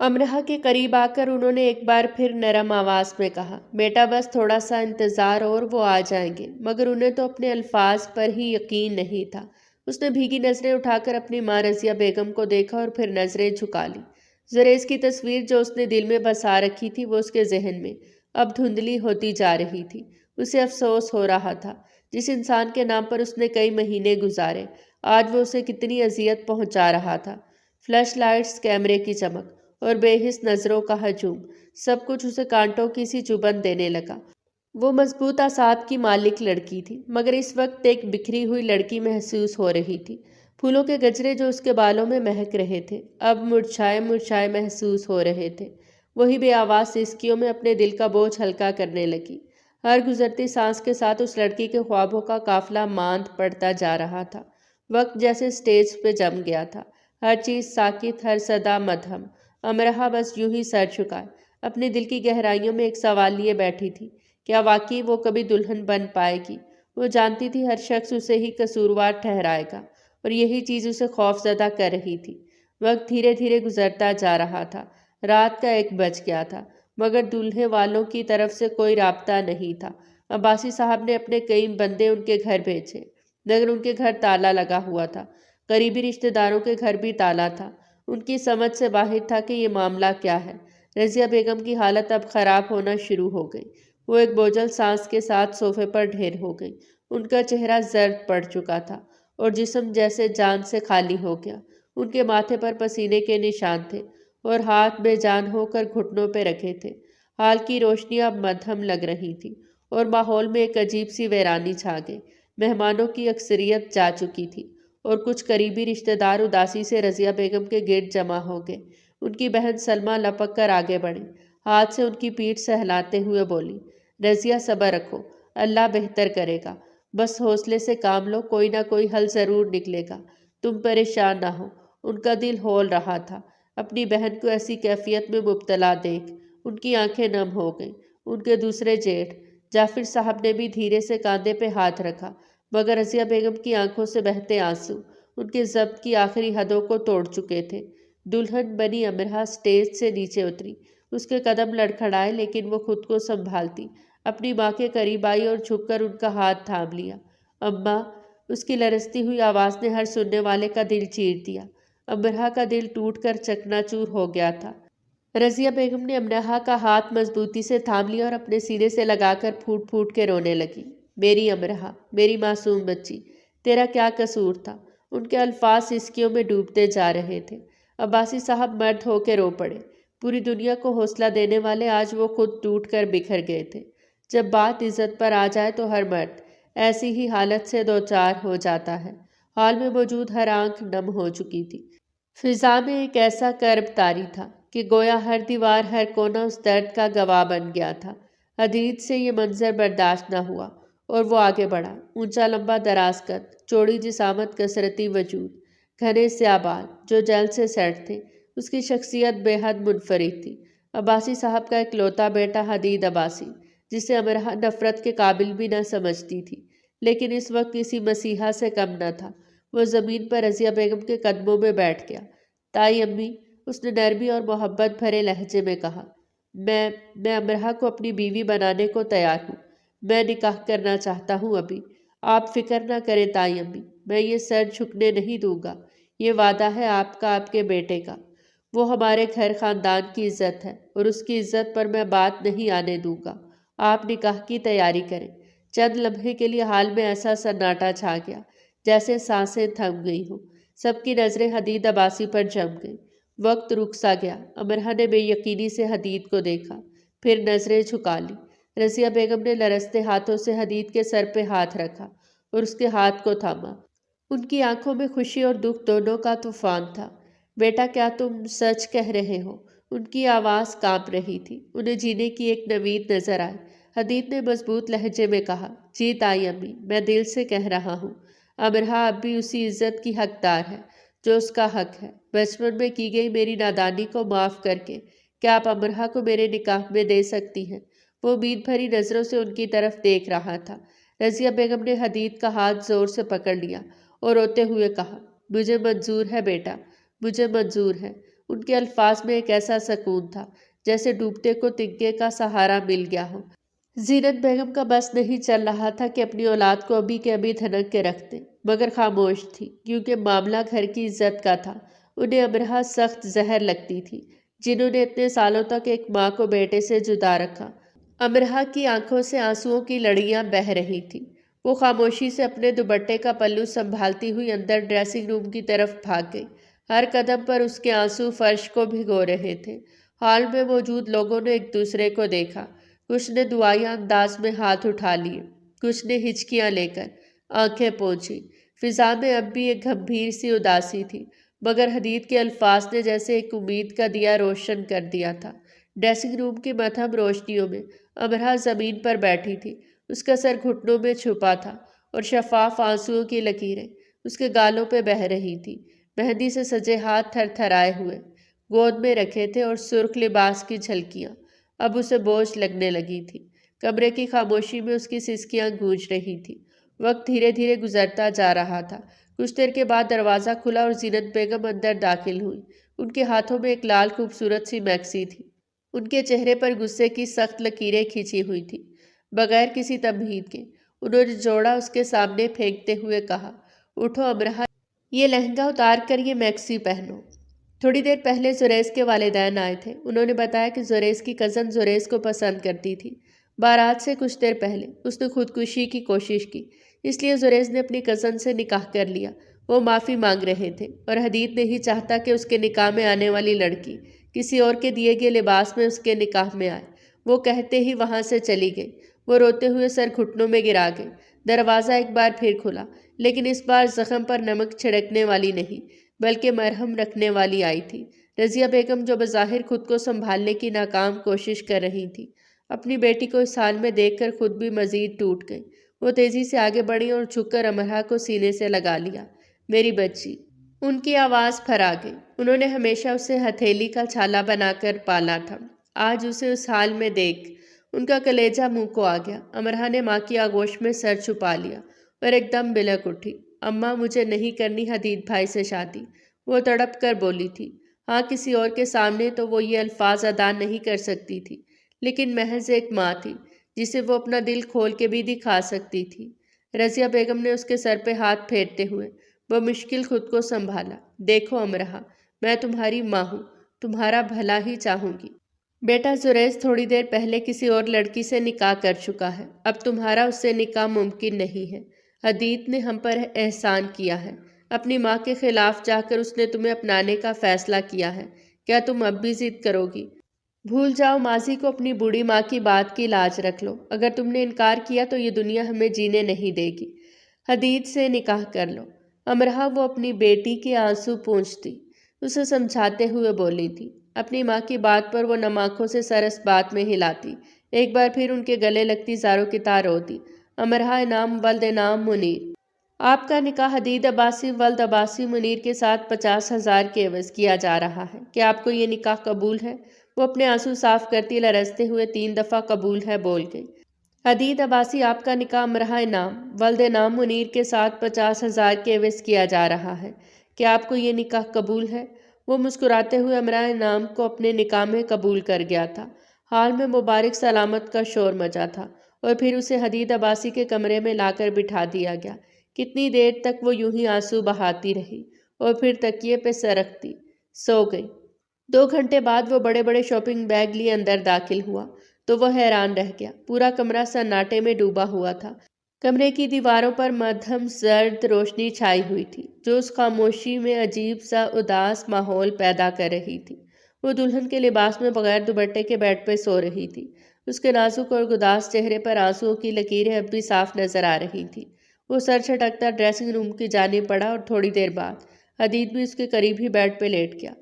امرہا کے قریب آ کر انہوں نے ایک بار پھر نرم آواز میں کہا، بیٹا بس تھوڑا سا انتظار اور وہ آ جائیں گے۔ مگر انہیں تو اپنے الفاظ پر ہی یقین نہیں تھا۔ اس نے بھیگی نظریں اٹھا کر اپنی ماں رضیہ بیگم کو دیکھا اور پھر نظریں جھکا لی۔ زریز کی تصویر جو اس نے دل میں بسا رکھی تھی، وہ اس کے ذہن میں اب دھندلی ہوتی جا رہی تھی۔ اسے افسوس ہو رہا تھا، جس انسان کے نام پر اس نے کئی مہینے گزارے، آج وہ اسے کتنی اذیت پہنچا رہا تھا۔ فلش لائٹس، کیمرے کی چمک اور بے حس نظروں کا ہجوم، سب کچھ اسے کانٹوں کی سی چبھن دینے لگا۔ وہ مضبوط اعصاب کی مالک لڑکی تھی، مگر اس وقت ایک بکھری ہوئی لڑکی محسوس ہو رہی تھی۔ پھولوں کے گجرے جو اس کے بالوں میں مہک رہے تھے، اب مرجھائے مرجھائے محسوس ہو رہے تھے۔ وہی بے آواز سسکیوں میں اپنے دل کا بوجھ ہلکا کرنے لگی۔ ہر گزرتی سانس کے ساتھ اس لڑکی کے خوابوں کا قافلہ ماند پڑتا جا رہا تھا۔ وقت جیسے سٹیج پہ جم گیا تھا، ہر چیز ساکت، ہر صدا مدھم۔ امرہا بس یوں ہی سر جھکائے اپنے دل کی گہرائیوں میں ایک سوال لیے بیٹھی تھی، کیا واقعی وہ کبھی دلہن بن پائے گی؟ وہ جانتی تھی ہر شخص اسے ہی قصوروار ٹھہرائے گا، اور یہی چیز اسے خوف زدہ کر رہی تھی۔ وقت دھیرے دھیرے گزرتا جا رہا تھا۔ رات کا 1 بج گیا تھا، مگر دولہے والوں کی طرف سے کوئی رابطہ نہیں تھا۔ عباسی صاحب نے اپنے کئی بندے ان کے گھر بھیجے، مگر ان کے گھر تالا لگا ہوا تھا۔ قریبی رشتہ داروں کے گھر بھی تالا تھا۔ ان کی سمجھ سے باہر تھا کہ یہ معاملہ کیا ہے۔ رضیہ بیگم کی حالت اب خراب ہونا شروع ہو گئی۔ وہ ایک بوجھل سانس کے ساتھ صوفے پر ڈھیر ہو گئی۔ ان کا چہرہ زرد پڑ چکا تھا اور جسم جیسے جان سے خالی ہو گیا۔ ان کے ماتھے پر پسینے کے نشان تھے اور ہاتھ بے جان ہو کر گھٹنوں پہ رکھے تھے۔ حال کی روشنی اب مدھم لگ رہی تھی اور ماحول میں ایک عجیب سی ویرانی چھا گئی۔ مہمانوں کی اکثریت جا چکی تھی اور کچھ قریبی رشتہ دار اداسی سے رضیہ بیگم کے گرد جمع ہو گئے۔ ان کی بہن سلمیٰ لپک کر آگے بڑھی، ہاتھ سے ان کی پیٹھ سہلاتے ہوئے بولی، رضیہ صبر رکھو، اللہ بہتر کرے گا، بس حوصلے سے کام لو، کوئی نہ کوئی حل ضرور نکلے گا، تم پریشان نہ ہو۔ ان کا دل ہول رہا تھا۔ اپنی بہن کو ایسی کیفیت میں مبتلا دیکھ ان کی آنکھیں نم ہو گئیں۔ ان کے دوسرے جیٹھ جعفر صاحب نے بھی دھیرے سے کاندھے پہ ہاتھ رکھا، مگر رضیہ بیگم کی آنکھوں سے بہتے آنسو ان کے ضبط کی آخری حدوں کو توڑ چکے تھے۔ دلہن بنی امرہ سٹیج سے نیچے اتری، اس کے قدم لڑکھڑائے لیکن وہ خود کو سنبھالتی اپنی ماں کے قریب آئی اور جھک کر ان کا ہاتھ تھام لیا۔ اماں، اس کی لرزتی ہوئی آواز نے ہر سننے والے کا دل چیر دیا۔ امرہ کا دل ٹوٹ کر چکنا چور ہو گیا تھا۔ رضیہ بیگم نے امرہ کا ہاتھ مضبوطی سے تھام لیا اور اپنے سینے سے لگا کر پھوٹ پھوٹ کے رونے لگی۔ میری امرہ، میری معصوم بچی، تیرا کیا قصور تھا؟ ان کے الفاظ سسکیوں میں ڈوبتے جا رہے تھے۔ عباسی صاحب مرد ہو کے رو پڑے۔ پوری دنیا کو حوصلہ دینے والے آج وہ خود ٹوٹ کر بکھر گئے تھے۔ جب بات عزت پر آ جائے تو ہر مرد ایسی ہی حالت سے دوچار ہو جاتا ہے۔ ہال میں موجود ہر آنکھ نم ہو چکی تھی۔ فضا میں ایک ایسا کرب طاری تھا کہ گویا ہر دیوار، ہر کونا اس درد کا گواہ بن گیا تھا۔ حدید سے یہ منظر برداشت نہ ہوا اور وہ آگے بڑھا۔ اونچا لمبا دراز قد، چوڑی جسامت، کثرتی وجود، گھنے سیاہ بال جو جل سے سیٹ تھے۔ اس کی شخصیت بے حد منفرد تھی۔ عباسی صاحب کا اکلوتا بیٹا حدید عباسی، جسے امرہ نفرت کے قابل بھی نہ سمجھتی تھی، لیکن اس وقت کسی مسیحا سے کم نہ تھا۔ وہ زمین پر رضیہ بیگم کے قدموں میں بیٹھ گیا۔ تائی امی، اس نے نرمی اور محبت بھرے لہجے میں کہا، میں امرہ کو اپنی بیوی بنانے کو تیار ہوں۔ میں نکاح کرنا چاہتا ہوں ابھی۔ آپ فکر نہ کریں تائی امی، میں یہ سر جھکنے نہیں دوں گا۔ یہ وعدہ ہے آپ کا، آپ کے بیٹے کا۔ وہ ہمارے گھر خاندان کی عزت ہے اور اس کی عزت پر میں بات نہیں آنے دوں گا۔ آپ نکاح کی تیاری کریں۔ چند لمحے کے لیے حال میں ایسا سناٹا چھا گیا جیسے سانسیں تھم گئی ہوں۔ سب کی نظریں حدید عباسی پر جم گئیں۔ وقت رک سا گیا۔ امرہ نے بے یقینی سے حدید کو دیکھا، پھر نظریں جھکا لی۔ رضیہ بیگم نے لرزتے ہاتھوں سے حدید کے سر پہ ہاتھ رکھا اور اس کے ہاتھ کو تھاما۔ ان کی آنکھوں میں خوشی اور دکھ دونوں کا طوفان تھا۔ بیٹا، کیا تم سچ کہہ رہے ہو؟ ان کی آواز کانپ رہی تھی۔ انہیں جینے کی ایک نوید نظر آئی۔ حدید نے مضبوط لہجے میں کہا، جی تائی امی، میں دل سے کہہ رہا ہوں۔ امرہ اب بھی اسی عزت کی حقدار ہے جو اس کا حق ہے۔ بچپن میں کی گئی میری نادانی کو معاف کر کے کیا آپ امرہ کو میرے نکاح میں دے سکتی ہیں؟ وہ امید بھری نظروں سے ان کی طرف دیکھ رہا تھا۔ رضیہ بیگم نے حدید کا ہاتھ زور سے پکڑ لیا اور روتے ہوئے کہا، مجھے منظور ہے بیٹا، مجھے منظور ہے۔ ان کے الفاظ میں ایک ایسا سکون تھا جیسے ڈوبتے کو تنکے کا سہارا مل گیا ہو۔ زینت بیگم کا بس نہیں چل رہا تھا کہ اپنی اولاد کو ابھی کے ابھی دھنک کے رکھ دیں، مگر خاموش تھی کیونکہ معاملہ گھر کی عزت کا تھا۔ انہیں امرہ سخت زہر لگتی تھی، جنہوں نے اتنے سالوں تک ایک ماں کو بیٹے سے جدا رکھا۔ امرہ کی آنکھوں سے آنسوؤں کی لڑیاں بہہ رہی تھیں۔ وہ خاموشی سے اپنے دوپٹے کا پلو سنبھالتی ہوئی اندر ڈریسنگ روم کی طرف بھاگ گئی۔ ہر قدم پر اس کے آنسو فرش کو بھگو رہے تھے۔ ہال میں موجود لوگوں نے ایک دوسرے کو دیکھا۔ کچھ نے دعائیا انداز میں ہاتھ اٹھا لیے، کچھ نے ہچکیاں لے کر آنکھیں پونچھی۔ فضا میں اب بھی ایک گمبھیر سی اداسی تھی، مگر حدید کے الفاظ نے جیسے ایک امید کا دیا روشن کر دیا تھا۔ ڈریسنگ روم کی مدھم روشنیوں میں امرہ زمین پر بیٹھی تھی۔ اس کا سر گھٹنوں میں چھپا تھا اور شفاف آنسوؤں کی لکیریں اس کے گالوں پہ بہہ رہی تھی۔ مہندی سے سجے ہاتھ تھر تھرائے ہوئے گود میں رکھے تھے اور سرخ لباس کی جھلکیاں اب اسے بوجھ لگنے لگی تھی۔ کمرے کی خاموشی میں اس کی سسکیاں گونج رہی تھی۔ وقت دھیرے دھیرے گزرتا جا رہا تھا۔ کچھ دیر کے بعد دروازہ کھلا اور زینت بیگم اندر داخل ہوئی۔ ان کے ہاتھوں میں ایک لال خوبصورت سی میکسی تھی۔ ان کے چہرے پر غصے کی سخت لکیریں کھینچی ہوئی تھیں۔ بغیر کسی تمہید کے انہوں نے جوڑا اس کے سامنے پھینکتے ہوئے کہا، اٹھو امرہ، یہ لہنگا اتار کر یہ میکسی پہنو۔ تھوڑی دیر پہلے زریز کے والدین آئے تھے۔ انہوں نے بتایا کہ زریز کی کزن زریز کو پسند کرتی تھی۔ بارات سے کچھ دیر پہلے اس نے خودکشی کی کوشش کی، اس لیے زریز نے اپنی کزن سے نکاح کر لیا۔ وہ معافی مانگ رہے تھے اور حدید نہیں چاہتا کہ اس کے نکاح میں آنے والی لڑکی کسی اور کے دیے گئے لباس میں اس کے نکاح میں آئے۔ وہ کہتے ہی وہاں سے چلی گئی۔ وہ روتے ہوئے سر گھٹنوں میں گرا گئی۔ دروازہ ایک بار پھر کھلا، لیکن اس بار زخم پر نمک چھڑکنے والی نہیں بلکہ مرہم رکھنے والی آئی تھی۔ رضیہ بیگم جو بظاہر خود کو سنبھالنے کی ناکام کوشش کر رہی تھی، اپنی بیٹی کو اس حال میں دیکھ کر خود بھی مزید ٹوٹ گئی۔ وہ تیزی سے آگے بڑھی اور جھک کر امرہ کو سینے سے لگا لیا۔ میری بچی، ان کی آواز پھرا گئی۔ انہوں نے ہمیشہ اسے ہتھیلی کا چھالا بنا کر پالا تھا، آج اسے اس حال میں دیکھ ان کا کلیجہ منہ کو آ گیا۔ امرہ نے ماں کی آغوش میں سر چھپا لیا اور ایک دم بلک اٹھی۔ اماں، مجھے نہیں کرنی حدید بھائی سے شادی، وہ تڑپ کر بولی تھی۔ ہاں، کسی اور کے سامنے تو وہ یہ الفاظ ادا نہیں کر سکتی تھی، لیکن محض ایک ماں تھی جسے وہ اپنا دل کھول کے بھی دکھا سکتی تھی۔ رضیہ بیگم نے اس کے سر پہ ہاتھ پھیرتے ہوئے بمشکل خود کو سنبھالا۔ دیکھو امرہ، میں تمہاری ماں ہوں، تمہارا بھلا ہی چاہوں گی۔ بیٹا زریز تھوڑی دیر پہلے کسی اور لڑکی سے نکاح کر چکا ہے، اب تمہارا اس سے نکاح ممکن نہیں ہے۔ حدید نے ہم پر احسان کیا ہے، اپنی ماں کے خلاف جا کر اس نے تمہیں اپنانے کا فیصلہ کیا ہے، کیا تم اب بھی ضد کرو گی؟ بھول جاؤ ماضی کو، اپنی بوڑھی ماں کی بات کی لاج رکھ لو۔ اگر تم نے انکار کیا تو یہ دنیا ہمیں جینے نہیں دے گی۔ حدید سے نکاح کر لو۔ امرہ وہ اپنی بیٹی کے آنسو پونچھتی اسے سمجھاتے ہوئے بولی تھی۔ اپنی ماں کی بات پر وہ نم آنکھوں سے سر اس بات میں ہلاتی، ایک بار پھر ان کے گلے لگتی زاروں کی طرح روتی۔ امرہ انعام ولد انعام منیر، آپ کا نکاح حدید عباسی ولد عباسی منیر کے ساتھ 50,000 کے عوض کیا جا رہا ہے۔ کیا آپ کو یہ نکاح قبول ہے؟ وہ اپنے آنسو صاف کرتی لرزتے ہوئے 3 دفعہ قبول ہے بول گئی۔ حدید عباسی، آپ کا نکاح امرہ انعام ولد انعام منیر کے ساتھ 50,000 کے عوض کیا جا رہا ہے۔ کیا آپ کو یہ نکاح قبول ہے؟ وہ مسکراتے ہوئے امرہ انعام کو اپنے نکاح میں قبول کر گیا تھا۔ حال میں مبارک سلامت کا شور مچا تھا اور پھر اسے حدید عباسی کے کمرے میں لا کر بٹھا دیا گیا۔ کتنی دیر تک وہ یوں ہی آنسو بہاتی رہی اور پھر تکیے پہ سر رکھتی سو گئی۔ 2 گھنٹے بعد وہ بڑے بڑے شاپنگ بیگ لیے اندر داخل ہوا تو وہ حیران رہ گیا۔ پورا کمرہ سناٹے میں ڈوبا ہوا تھا۔ کمرے کی دیواروں پر مدھم زرد روشنی چھائی ہوئی تھی جو اس خاموشی میں عجیب سا اداس ماحول پیدا کر رہی تھی۔ وہ دلہن کے لباس میں بغیر دوپٹے کے بیڈ پہ سو رہی تھی۔ اس کے نازک اور گداس چہرے پر آنسوؤں کی لکیریں اب بھی صاف نظر آ رہی تھیں۔ وہ سر چھٹکتا ڈریسنگ روم کی جانب بڑھا اور تھوڑی دیر بعد حدید بھی اس کے قریب ہی بیڈ پہ لیٹ گیا۔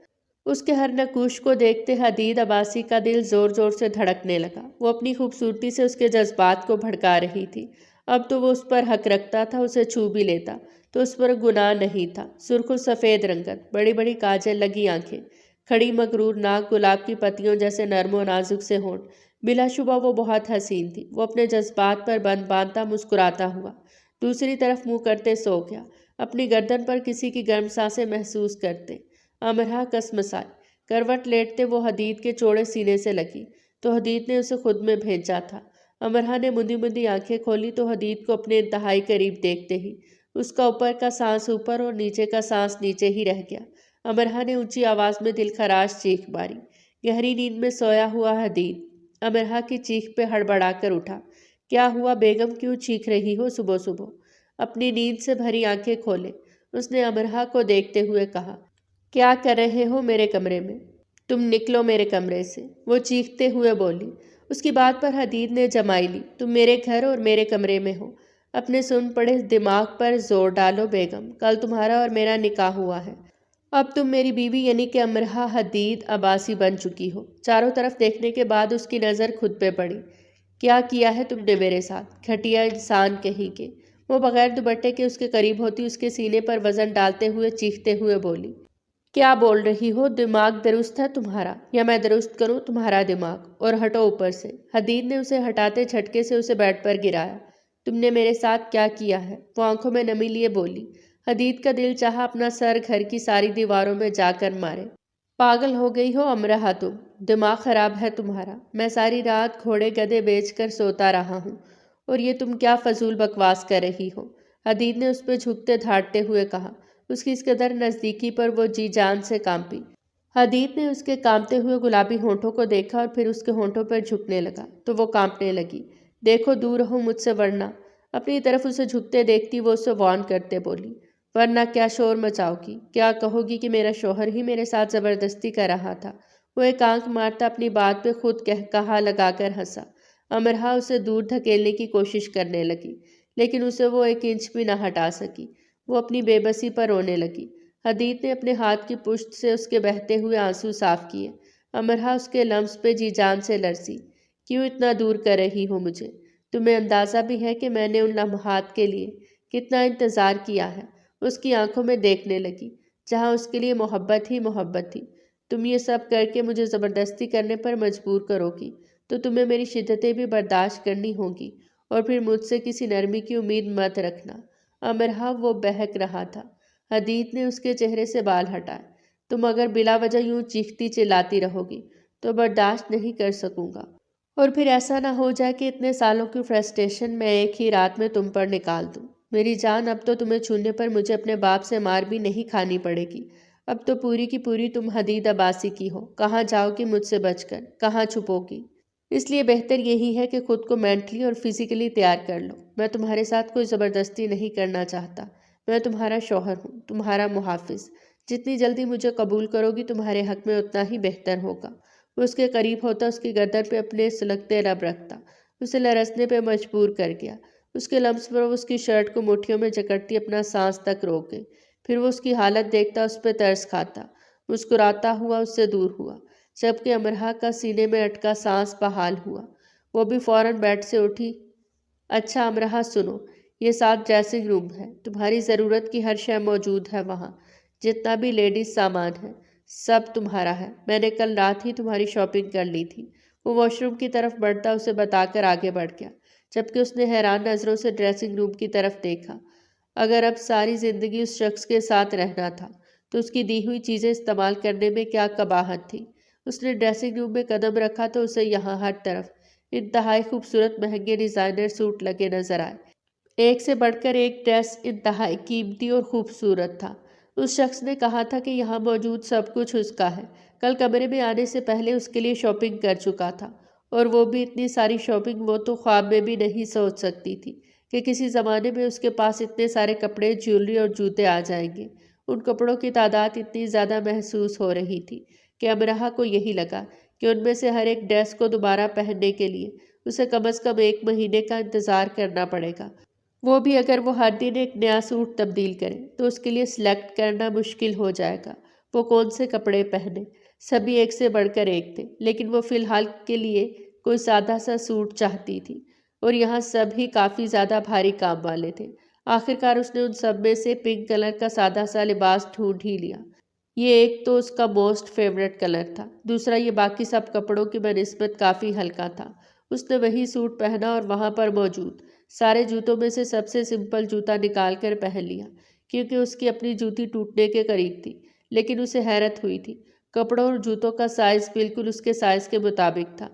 اس کے ہر نقوش کو دیکھتے حدید عباسی کا دل زور زور سے دھڑکنے لگا۔ وہ اپنی خوبصورتی سے اس کے جذبات کو بھڑکا رہی تھی۔ اب تو وہ اس پر حق رکھتا تھا، اسے چھو بھی لیتا تو اس پر گناہ نہیں تھا۔ سرخ و سفید رنگت، بڑی بڑی کاجل لگی آنکھیں، کھڑی مغرور ناک، گلاب کی پتیوں جیسے نرم و نازک سے ہونٹ، بلا شبہ وہ بہت حسین تھی۔ وہ اپنے جذبات پر بند باندھتا مسکراتا ہوا دوسری طرف منہ کرتے سو گیا، اپنی گردن پر کسی کی گرم سانسیں محسوس کرتے۔ امرہ کسمسائی، کروٹ لیٹتے وہ حدید کے چوڑے سینے سے لگی تو حدید نے اسے خود میں بھیجا تھا۔ امرہ نے مندی مندی آنکھیں کھولی تو حدید کو اپنے انتہائی قریب دیکھتے ہی اس کا اوپر کا سانس اوپر اور نیچے کا سانس نیچے ہی رہ گیا۔ امرہ نے اونچی آواز میں دل خراش چیخ ماری۔ گہری نیند میں سویا ہوا حدید امرہ کی چیخ پہ ہڑبڑا کر اٹھا۔ کیا ہوا بیگم، کیوں چیخ رہی ہو صبح صبح؟ اپنی نیند سے بھری آنکھیں کھولے اس نے امرہ کو دیکھتے ہوئے کہا، کیا کر رہے ہو میرے کمرے میں؟ تم نکلو میرے کمرے سے، وہ چیختے ہوئے بولی۔ اس کی بات پر حدید نے جمائی لی، تم میرے گھر اور میرے کمرے میں ہو، اپنے سن پڑے دماغ پر زور ڈالو بیگم، کل تمہارا اور میرا نکاح ہوا ہے، اب تم میری بیوی یعنی کہ امرہ حدید عباسی بن چکی ہو۔ چاروں طرف دیکھنے کے بعد اس کی نظر خود پہ پڑی۔ کیا کیا ہے تم نے میرے ساتھ، گھٹیا انسان کہیں کے؟ وہ بغیر دوپٹے کے اس کے قریب ہوتی اس کے سینے پر وزن ڈالتے ہوئے چیختے ہوئے بولی، کیا بول رہی ہو؟ دماغ درست ہے تمہارا یا میں درست کروں تمہارا دماغ؟ اور ہٹو اوپر سے۔ حدید نے اسے ہٹاتے جھٹکے سے اسے بیڈ پر گرایا۔ تم نے میرے ساتھ کیا کیا ہے؟ وہ آنکھوں میں نمی لیے بولی۔ حدید کا دل چاہا اپنا سر گھر کی ساری دیواروں میں جا کر مارے۔ پاگل ہو گئی ہو امرہ تم، دماغ خراب ہے تمہارا، میں ساری رات گھوڑے گدھے بیچ کر سوتا رہا ہوں اور یہ تم کیا فضول بکواس کر رہی ہو؟ حدید نے اس پہ جھکتے دھاڑتے ہوئے کہا۔ اس کی اس قدر نزدیکی پر وہ جی جان سے کانپی۔ حدید نے اس کے کانپتے ہوئے گلابی ہونٹوں کو دیکھا اور پھر اس کے ہونٹوں پر جھکنے لگا تو وہ کانپنے لگی۔ دیکھو دور رہو مجھ سے ورنہ، اپنی طرف اسے جھکتے دیکھتی وہ اسے وارن کرتے بولی، ورنہ کیا شور مچاؤ گی؟ کیا کہو گی کہ میرا شوہر ہی میرے ساتھ زبردستی کر رہا تھا؟ وہ ایک آنکھ مارتا اپنی بات پہ خود کہا لگا کر ہنسا۔ امرہ اسے دور دھکیلنے کی کوشش کرنے لگی لیکن اسے وہ 1 انچ بھی نہ ہٹا سکی۔ وہ اپنی بے بسی پر رونے لگی۔ حدید نے اپنے ہاتھ کی پشت سے اس کے بہتے ہوئے آنسو صاف کیے۔ امرہ اس کے لمس پہ جی جان سے لرزی۔ کیوں اتنا دور کر رہی ہو مجھے؟ تمہیں اندازہ بھی ہے کہ میں نے ان لمحات کے لیے کتنا انتظار کیا ہے؟ اس کی آنکھوں میں دیکھنے لگی جہاں اس کے لیے محبت ہی محبت تھی۔ تم یہ سب کر کے مجھے زبردستی کرنے پر مجبور کرو گی، تو تمہیں میری شدتیں بھی برداشت کرنی ہوگی، اور پھر مجھ سے کسی نرمی کی امید مت رکھنا۔ امرہا وہ بہک رہا تھا۔ حدید نے اس کے چہرے سے بال ہٹائے۔ تم اگر بلا وجہ یوں چیختی چلاتی رہو گی تو برداشت نہیں کر سکوں گا، اور پھر ایسا نہ ہو جائے کہ اتنے سالوں کی فرسٹریشن میں ایک ہی رات میں تم پر نکال دوں۔ میری جان، اب تو تمہیں چھونے پر مجھے اپنے باپ سے مار بھی نہیں کھانی پڑے گی۔ اب تو پوری کی پوری تم حدید عباسی کی ہو۔ کہاں جاؤ گی مجھ سے بچ کر؟ کہاں چھپو گی؟ اس لیے بہتر یہی ہے کہ خود کو مینٹلی اور فزیکلی تیار کر لو۔ میں تمہارے ساتھ کوئی زبردستی نہیں کرنا چاہتا۔ میں تمہارا شوہر ہوں، تمہارا محافظ۔ جتنی جلدی مجھے قبول کرو گی تمہارے حق میں اتنا ہی بہتر ہوگا۔ وہ اس کے قریب ہوتا، اس کی گردن پہ اپنے سلگتے لب رکھتا، اسے لرزنے پہ مجبور کر گیا۔ اس کے لمس پر وہ اس کی شرٹ کو مٹھیوں میں جکڑتی اپنا سانس تک روک گئی۔ پھر وہ اس کی حالت دیکھتا، اس پہ ترس کھاتا، مسکراتا ہوا اس سے دور ہوا، جبکہ امرہا کا سینے میں اٹکا سانس بحال ہوا۔ وہ بھی فوراً بیڈ سے اٹھی۔ اچھا امرہا، سنو، یہ 7 ڈریسنگ روم ہے، تمہاری ضرورت کی ہر شے موجود ہے وہاں۔ جتنا بھی لیڈیز سامان ہے سب تمہارا ہے۔ میں نے کل رات ہی تمہاری شاپنگ کر لی تھی۔ وہ واش روم کی طرف بڑھتا اسے بتا کر آگے بڑھ گیا، جبکہ اس نے حیران نظروں سے ڈریسنگ روم کی طرف دیکھا۔ اگر اب ساری زندگی اس شخص کے ساتھ رہنا تھا تو اس کی دی ہوئی چیزیں استعمال کرنے میں کیا قباحت تھی۔ اس نے ڈریسنگ روم میں قدم رکھا تو اسے یہاں ہر طرف انتہائی خوبصورت مہنگے ڈیزائنر سوٹ لگے نظر آئے۔ ایک سے بڑھ کر ایک ڈریس انتہائی قیمتی اور خوبصورت تھا۔ اس شخص نے کہا تھا کہ یہاں موجود سب کچھ اس کا ہے۔ کل کمرے میں آنے سے پہلے اس کے لیے شاپنگ کر چکا تھا، اور وہ بھی اتنی ساری شاپنگ وہ تو خواب میں بھی نہیں سوچ سکتی تھی کہ کسی زمانے میں اس کے پاس اتنے سارے کپڑے، جیولری اور جوتے آ جائیں گے۔ ان کپڑوں کی تعداد اتنی زیادہ محسوس ہو رہی تھی کہ امرہا کو یہی لگا کہ ان میں سے ہر ایک ڈریس کو دوبارہ پہننے کے لیے اسے کم از کم 1 مہینے کا انتظار کرنا پڑے گا۔ وہ بھی اگر وہ ہر دن ایک نیا سوٹ تبدیل کرے تو اس کے لیے سلیکٹ کرنا مشکل ہو جائے گا۔ وہ کون سے کپڑے پہنے؟ سبھی ایک سے بڑھ کر ایک تھے، لیکن وہ فی الحال کے لیے کوئی سادہ سا سوٹ چاہتی تھی، اور یہاں سب ہی کافی زیادہ بھاری کام والے تھے۔ آخرکار اس نے ان سب میں سے پنک کلر کا سادہ سا لباس ڈھونڈ ہی لیا۔ یہ ایک تو اس کا موسٹ فیوریٹ کلر تھا، دوسرا یہ باقی سب کپڑوں کی بنسبت کافی ہلکا تھا۔ اس نے وہی سوٹ پہنا اور وہاں پر موجود سارے جوتوں میں سے سب سے سمپل جوتا نکال کر پہن لیا، کیونکہ اس کی اپنی جوتی ٹوٹنے کے قریب تھی۔ لیکن اسے حیرت ہوئی تھی، کپڑوں اور جوتوں کا سائز بالکل اس کے سائز کے مطابق تھا۔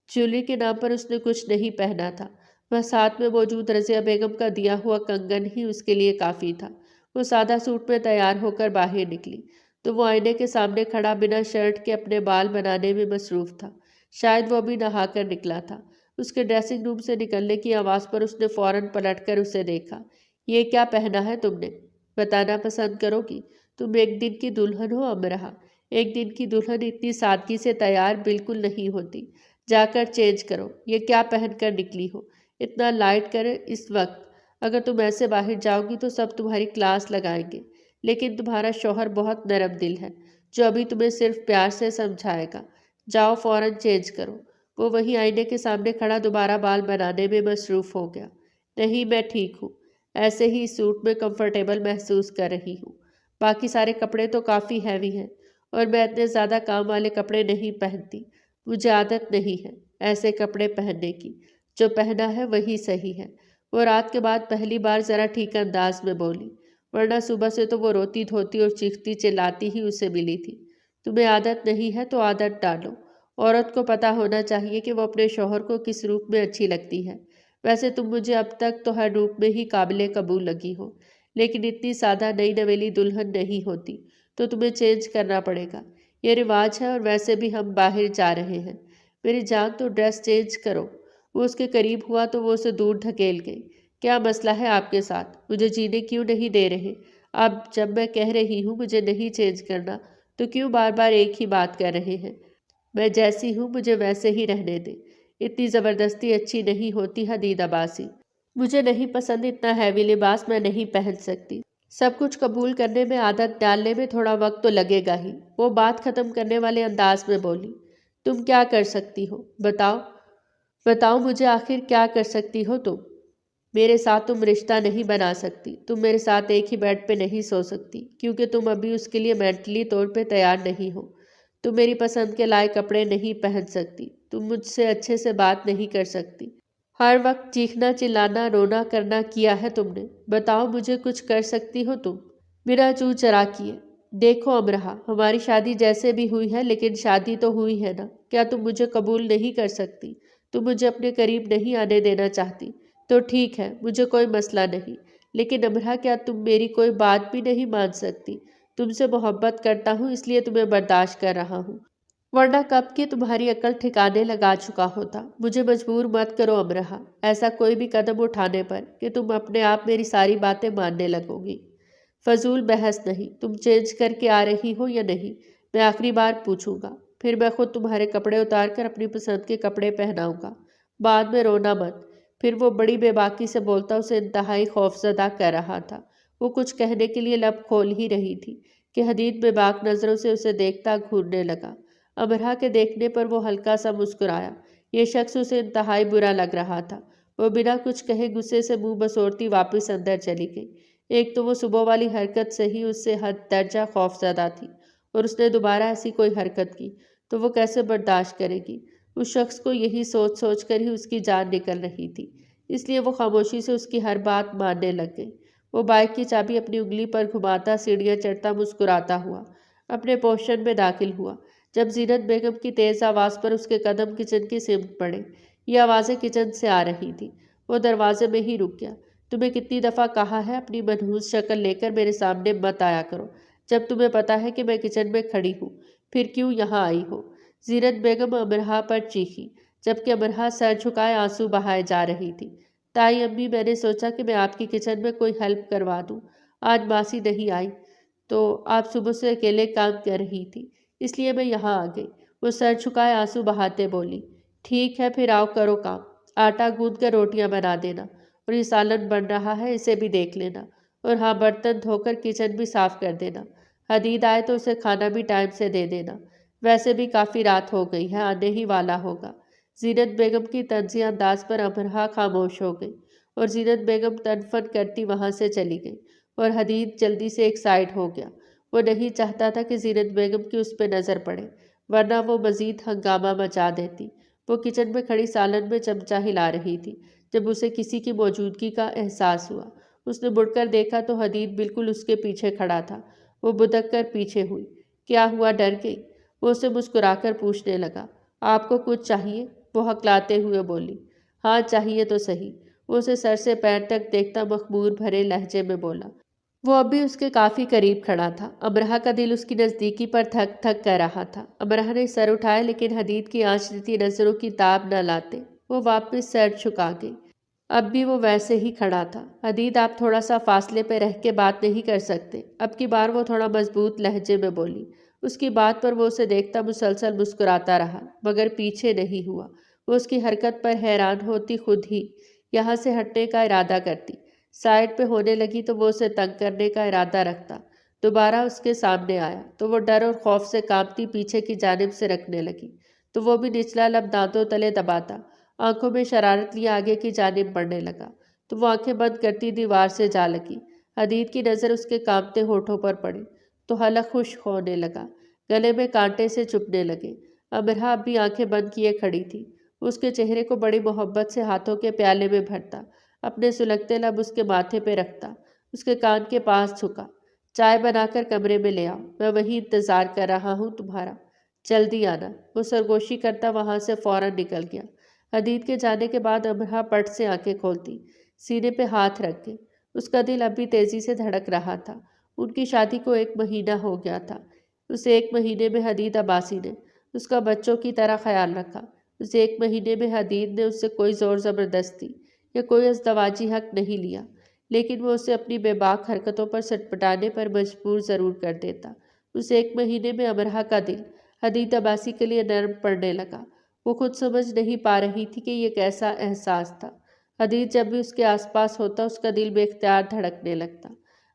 جیولری کے نام پر اس نے کچھ نہیں پہنا تھا، بس ہاتھ میں موجود رضیہ بیگم کا دیا ہوا کنگن ہی اس کے لیے کافی تھا۔ وہ سادہ سوٹ میں تیار ہو کر باہر نکلی تو وہ آئینے کے سامنے کھڑا بنا شرٹ کے اپنے بال بنانے میں مصروف تھا۔ شاید وہ بھی نہا کر نکلا تھا۔ اس کے ڈریسنگ روم سے نکلنے کی آواز پر اس نے فوراً پلٹ کر اسے دیکھا۔ یہ کیا پہنا ہے تم نے؟ بتانا پسند کرو گی؟ تم ایک دن کی دلہن ہو امرہا۔ ایک دن کی دلہن اتنی سادگی سے تیار بالکل نہیں ہوتی۔ جا کر چینج کرو۔ یہ کیا پہن کر نکلی ہو؟ اتنا لائٹ کر اس وقت؟ اگر تم ایسے باہر جاؤ گی تو سب تمہاری کلاس لگائیں گے، لیکن تمہارا شوہر بہت نرم دل ہے جو ابھی تمہیں صرف پیار سے سمجھائے گا۔ جاؤ فوراً چینج کرو۔ وہ وہیں آئینے کے سامنے کھڑا دوبارہ بال بنانے میں مصروف ہو گیا۔ نہیں، میں ٹھیک ہوں، ایسے ہی سوٹ میں کمفرٹیبل محسوس کر رہی ہوں۔ باقی سارے کپڑے تو کافی ہیوی ہیں، اور میں اتنے زیادہ کام والے کپڑے نہیں پہنتی۔ مجھے عادت نہیں ہے ایسے کپڑے پہننے کی۔ جو پہنا ہے وہی صحیح ہے۔ وہ رات کے بعد پہلی بار ذرا ٹھیک انداز میں بولی، ورنہ صبح سے تو وہ روتی دھوتی اور چیختی چلاتی ہی اسے ملی تھی۔ تمہیں عادت نہیں ہے تو عادت ڈالو۔ عورت کو پتہ ہونا چاہیے کہ وہ اپنے شوہر کو کس روپ میں اچھی لگتی ہے۔ ویسے تم مجھے اب تک تو ہر روپ میں ہی قابل قبول لگی ہو، لیکن اتنی سادہ نئی نویلی دلہن نہیں ہوتی، تو تمہیں چینج کرنا پڑے گا۔ یہ رواج ہے، اور ویسے بھی ہم باہر جا رہے ہیں۔ میری جان، تو ڈریس چینج کرو۔ وہ اس کے قریب ہوا تو وہ اسے دور دھکیل گئی۔ کیا مسئلہ ہے آپ کے ساتھ؟ مجھے جینے کیوں نہیں دے رہے؟ اب جب میں کہہ رہی ہوں مجھے نہیں چینج کرنا تو کیوں بار بار ایک ہی بات کر رہے ہیں؟ میں جیسی ہوں مجھے ویسے ہی رہنے دیں۔ اتنی زبردستی اچھی نہیں ہوتی حدید عباسی۔ مجھے نہیں پسند اتنا ہیوی لباس، میں نہیں پہن سکتی۔ سب کچھ قبول کرنے میں، عادت ڈالنے میں تھوڑا وقت تو لگے گا ہی۔ وہ بات ختم کرنے والے انداز میں بولی۔ تم کیا کر سکتی ہو؟ بتاؤ مجھے، آخر کیا کر سکتی ہو تم؟ میرے ساتھ تم رشتہ نہیں بنا سکتی، تم میرے ساتھ ایک ہی بیڈ پہ نہیں سو سکتی، کیونکہ تم ابھی اس کے لیے مینٹلی طور پہ تیار نہیں ہو۔ تم میری پسند کے لائق کپڑے نہیں پہن سکتی، تم مجھ سے اچھے سے بات نہیں کر سکتی۔ ہر وقت چیخنا چلانا رونا کرنا کیا ہے تم نے۔ بتاؤ مجھے کچھ کر سکتی ہو تم؟ بنا چوں چرا کیے۔ دیکھو امرہا، ہماری شادی جیسے بھی ہوئی ہے لیکن شادی تو ہوئی ہے نا، کیا تم مجھے قبول نہیں کر سکتی؟ تم مجھے اپنے قریب نہیں آنے دینا چاہتی تو ٹھیک ہے، مجھے کوئی مسئلہ نہیں، لیکن امرہا کیا تم میری کوئی بات بھی نہیں مان سکتی؟ تم سے محبت کرتا ہوں اس لیے تمہیں برداشت کر رہا ہوں، ورنہ کب کی تمہاری عقل ٹھکانے لگا چکا ہوتا۔ مجھے مجبور مت کرو امرہا ایسا کوئی بھی قدم اٹھانے پر کہ تم اپنے آپ میری ساری باتیں ماننے لگو گی۔ فضول بحث نہیں، تم چینج کر کے آ رہی ہو یا نہیں، میں آخری بار پوچھوں گا، پھر میں خود تمہارے کپڑے اتار کر اپنی پسند کے کپڑے پہناؤں گا، بعد میں رونا مت۔ پھر وہ بڑی بے باکی سے بولتا اسے انتہائی خوفزدہ کر رہا تھا۔ وہ کچھ کہنے کے لیے لب کھول ہی رہی تھی کہ حدید بے باک نظروں سے اسے دیکھتا گھورنے لگا۔ امرہا کے دیکھنے پر وہ ہلکا سا مسکرایا۔ یہ شخص اسے انتہائی برا لگ رہا تھا۔ وہ بنا کچھ کہے غصے سے منہ بسوڑتی واپس اندر چلی گئی۔ ایک تو وہ صبح والی حرکت سے ہی اس سے حد درجہ خوفزدہ تھی، اور اس نے دوبارہ ایسی کوئی حرکت کی تو وہ کیسے برداشت کرے گی؟ اس شخص کو یہی سوچ سوچ کر ہی اس کی جان نکل رہی تھی، اس لیے وہ خاموشی سے اس کی ہر بات ماننے لگ گئی۔ وہ بائک کی چابی اپنی انگلی پر گھماتا سیڑھیاں چڑھتا مسکراتا ہوا اپنے پوشن میں داخل ہوا، جب زینت بیگم کی تیز آواز پر اس کے قدم کچن کی سمت پڑے۔ یہ آوازیں کچن سے آ رہی تھی۔ وہ دروازے میں ہی رک گیا۔ تمہیں کتنی دفعہ کہا ہے اپنی منحوس شکل لے کر میرے سامنے مت آیا کرو جب تمہیں پتا ہے کہ میں کچن میں کھڑی ہوں، پھر کیوں یہاں آئی ہو؟ زینت بیگم امرہا پر چیخی، جبکہ امرہا سر جھکائے آنسو بہائے جا رہی تھی۔ تائی امی، میں نے سوچا کہ میں آپ کی کچن میں کوئی ہیلپ کروا دوں، آج ماسی نہیں آئی تو آپ صبح سے اکیلے کام کر رہی تھی، اس لیے میں یہاں آ گئی۔ وہ سر جھکائے آنسو بہاتے بولی، ٹھیک ہے پھر آؤ کرو کام، آٹا گوندھ کر روٹیاں بنا دینا، اور یہ سالن بن رہا ہے اسے بھی دیکھ لینا، اور ہاں برتن دھو کر کچن بھی صاف کر دینا۔ حدید آئے تو اسے کھانا بھی ٹائم سے دے دینا، ویسے بھی کافی رات ہو گئی ہے، آنے ہی والا ہوگا۔ زینت بیگم کی طنزیہ انداز پر امرہا خاموش ہو گئی، اور زینت بیگم تن فن کرتی وہاں سے چلی گئی، اور حدید جلدی سے ایک سائیڈ ہو گیا۔ وہ نہیں چاہتا تھا کہ زینت بیگم کی اس پہ نظر پڑے، ورنہ وہ مزید ہنگامہ مچا دیتی۔ وہ کچن میں کھڑی سالن میں چمچہ ہلا رہی تھی جب اسے کسی کی موجودگی کا احساس ہوا۔ اس نے مڑ کر دیکھا تو حدید بالکل اس کے پیچھے کھڑا تھا۔ وہ بدک کر پیچھے ہوئی۔ کیا ہوا، ڈر گئی؟ وہ اسے مسکرا کر پوچھنے لگا۔ آپ کو کچھ چاہیے؟ وہ ہکلاتے ہوئے بولی۔ ہاں چاہیے تو صحیح۔ وہ اسے سر سے پیر تک دیکھتا مخمور بھرے لہجے میں بولا۔ وہ اب بھی اس کے کافی قریب کھڑا تھا۔ امرہا کا دل اس کی نزدیکی پر تھک تھک کر رہا تھا۔ امرہا نے سر اٹھایا لیکن حدید کی آنچ نظروں کی تاب نہ لاتے وہ واپس سر جھکا گئی۔ اب بھی وہ ویسے ہی کھڑا تھا۔ حدید، آپ تھوڑا سا فاصلے پہ رہ کے بات نہیں کر سکتے؟ اب کی بار وہ تھوڑا مضبوط لہجے میں بولی۔ اس کی بات پر وہ اسے دیکھتا مسلسل مسکراتا رہا مگر پیچھے نہیں ہوا۔ وہ اس کی حرکت پر حیران ہوتی، خود ہی یہاں سے ہٹنے کا ارادہ کرتی۔ سائڈ پہ ہونے لگی تو وہ اسے تنگ کرنے کا ارادہ رکھتا۔ دوبارہ اس کے سامنے آیا تو وہ ڈر اور خوف سے کانپتی پیچھے کی جانب سے رکھنے لگی تو وہ بھی نچلا لب دانتوں تلے دباتا آنکھوں میں شرارت لیے آگے کی جانب بڑھنے لگا تو وہ آنکھیں بند کرتی دیوار سے جا لگی۔ حدید کی نظر اس کے کانپتے ہونٹوں پر پڑی تو حلق خشک ہونے لگا، گلے میں کانٹے سے چبھنے لگے۔ امرہا اب بھی آنکھیں بند کیے کھڑی تھی۔ اس کے چہرے کو بڑی محبت سے ہاتھوں کے پیالے میں بھرتا، اپنے سلگتے لب اس کے ماتھے پہ رکھتا، اس کے کان کے پاس جھکا۔ چائے بنا کر کمرے میں لے آؤ، میں وہیں انتظار کر رہا ہوں تمہارا، جلدی آنا۔ وہ سرگوشی کرتا وہاں سے فوراً نکل گیا۔ حدید کے جانے کے بعد امرہا پٹ سے آنکھیں کھولتی، سینے پہ ہاتھ رکھ کے۔ اس کا دل اب بھی تیزی سے دھڑک رہا تھا۔ ان کی شادی کو 1 مہینہ ہو گیا تھا۔ اس 1 مہینے میں حدید عباسی نے اس کا بچوں کی طرح خیال رکھا۔ اس 1 مہینے میں حدید نے اس سے کوئی زور زبردستی یا کوئی ازدواجی حق نہیں لیا، لیکن وہ اسے اپنی بے باک حرکتوں پر سٹپٹانے پر مجبور ضرور کر دیتا۔ اس 1 مہینے میں امرہا کا دل حدید عباسی کے لیے نرم پڑنے لگا۔ وہ خود سمجھ نہیں پا رہی تھی کہ یہ کیسا احساس تھا۔ حدید جب بھی اس کے آس پاس ہوتا اس کا دل بے اختیار دھڑکنے لگتا۔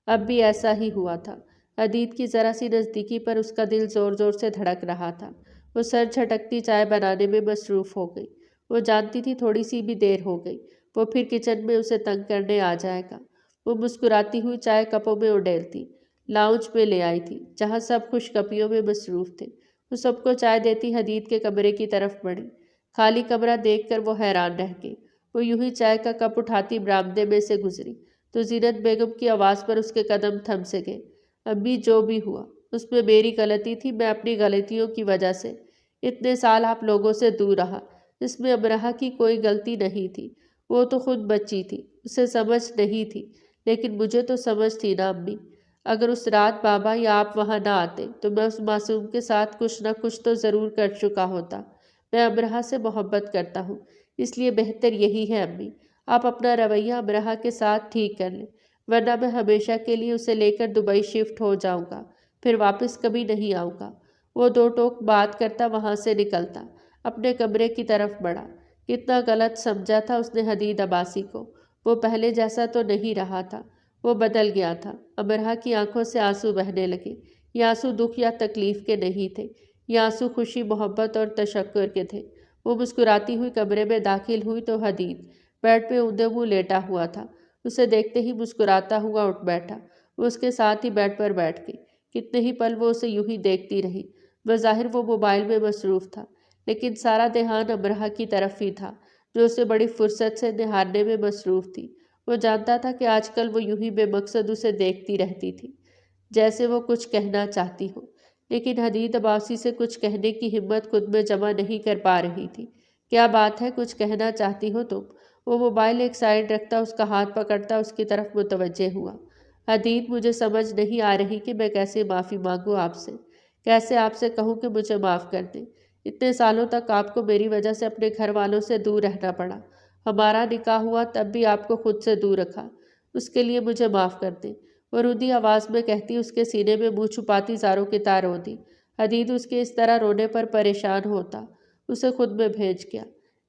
اب بھی ایسا ہی ہوا تھا۔ حدید کی ذرا سی نزدیکی پر اس کا دل زور زور سے دھڑک رہا تھا۔ وہ سر جھٹکتی چائے بنانے میں مصروف ہو گئی۔ وہ جانتی تھی تھوڑی سی بھی دیر ہو گئی وہ پھر کچن میں اسے تنگ کرنے آ جائے گا۔ وہ مسکراتی ہوئی چائے کپوں میں اڈیلتی لاؤنج میں لے آئی تھی جہاں سب خوش کپیوں میں مصروف تھے۔ وہ سب کو چائے دیتی حدید کے کمرے کی طرف بڑھی۔ خالی کمرہ دیکھ کر وہ حیران رہ گئی۔ وہ یوں ہی چائے کا کپ اٹھاتی برآمدے میں سے گزری تو زینت بیگم کی آواز پر اس کے قدم تھم سے گئے۔ امی جو بھی ہوا اس میں میری غلطی تھی، میں اپنی غلطیوں کی وجہ سے اتنے سال آپ لوگوں سے دور رہا۔ اس میں امرہ کی کوئی غلطی نہیں تھی، وہ تو خود بچی تھی، اسے سمجھ نہیں تھی، لیکن مجھے تو سمجھ تھی نا امی۔ اگر اس رات بابا یا آپ وہاں نہ آتے تو میں اس معصوم کے ساتھ کچھ نہ کچھ تو ضرور کر چکا ہوتا۔ میں امرہ سے محبت کرتا ہوں، اس لیے بہتر یہی ہے امی، آپ اپنا رویہ امرہ کے ساتھ ٹھیک کر لیں، ورنہ میں ہمیشہ کے لیے اسے لے کر دبئی شفٹ ہو جاؤں گا، پھر واپس کبھی نہیں آؤں گا۔ وہ دو ٹوک بات کرتا وہاں سے نکلتا، اپنے کمرے کی طرف بڑھا۔ کتنا غلط سمجھا تھا اس نے حدید عباسی کو، وہ پہلے جیسا تو نہیں رہا تھا، وہ بدل گیا تھا۔ امرہ کی آنکھوں سے آنسو بہنے لگے۔ یہ آنسو دکھ یا تکلیف کے نہیں تھے، یہ آنسو خوشی، محبت اور تشکر کے تھے۔ وہ مسکراتی ہوئی کمرے میں داخل ہوئی تو حدید بیڈ پہ اوندا منہ لیٹا ہوا تھا۔ اسے دیکھتے ہی مسکراتا ہوا اٹھ بیٹھا۔ وہ اس کے ساتھ ہی بیڈ پر بیٹھ گئی۔ کتنے ہی پل وہ اسے یوں ہی دیکھتی رہی۔ بظاہر وہ موبائل میں مصروف تھا، لیکن سارا دھیان امرہ کی طرف ہی تھا، جو اسے بڑی فرصت سے نہارنے میں مصروف تھی۔ وہ جانتا تھا کہ آج کل وہ یوں ہی بے مقصد اسے دیکھتی رہتی تھی، جیسے وہ کچھ کہنا چاہتی ہو، لیکن حدید عباسی سے کچھ کہنے کی ہمت خود میں جمع نہیں کر پا رہی تھی۔ کیا بات ہے، کچھ کہنا چاہتی ہو تم؟ وہ موبائل ایک سائیڈ رکھتا اس کا ہاتھ پکڑتا اس کی طرف متوجہ ہوا۔ حدید، مجھے سمجھ نہیں آ رہی کہ میں کیسے معافی مانگوں آپ سے، کیسے آپ سے کہوں کہ مجھے معاف کر دیں۔ اتنے سالوں تک آپ کو میری وجہ سے اپنے گھر والوں سے دور رہنا پڑا، ہمارا نکاح ہوا تب بھی آپ کو خود سے دور رکھا، اس کے لیے مجھے معاف کر دیں۔ وہ رودی آواز میں کہتی اس کے سینے میں منہ چھپاتی زاروں کی طرح رو دی۔ حدید اس کے اس طرح رونے پر پریشان ہوتا اسے خود میں بھیج گیا۔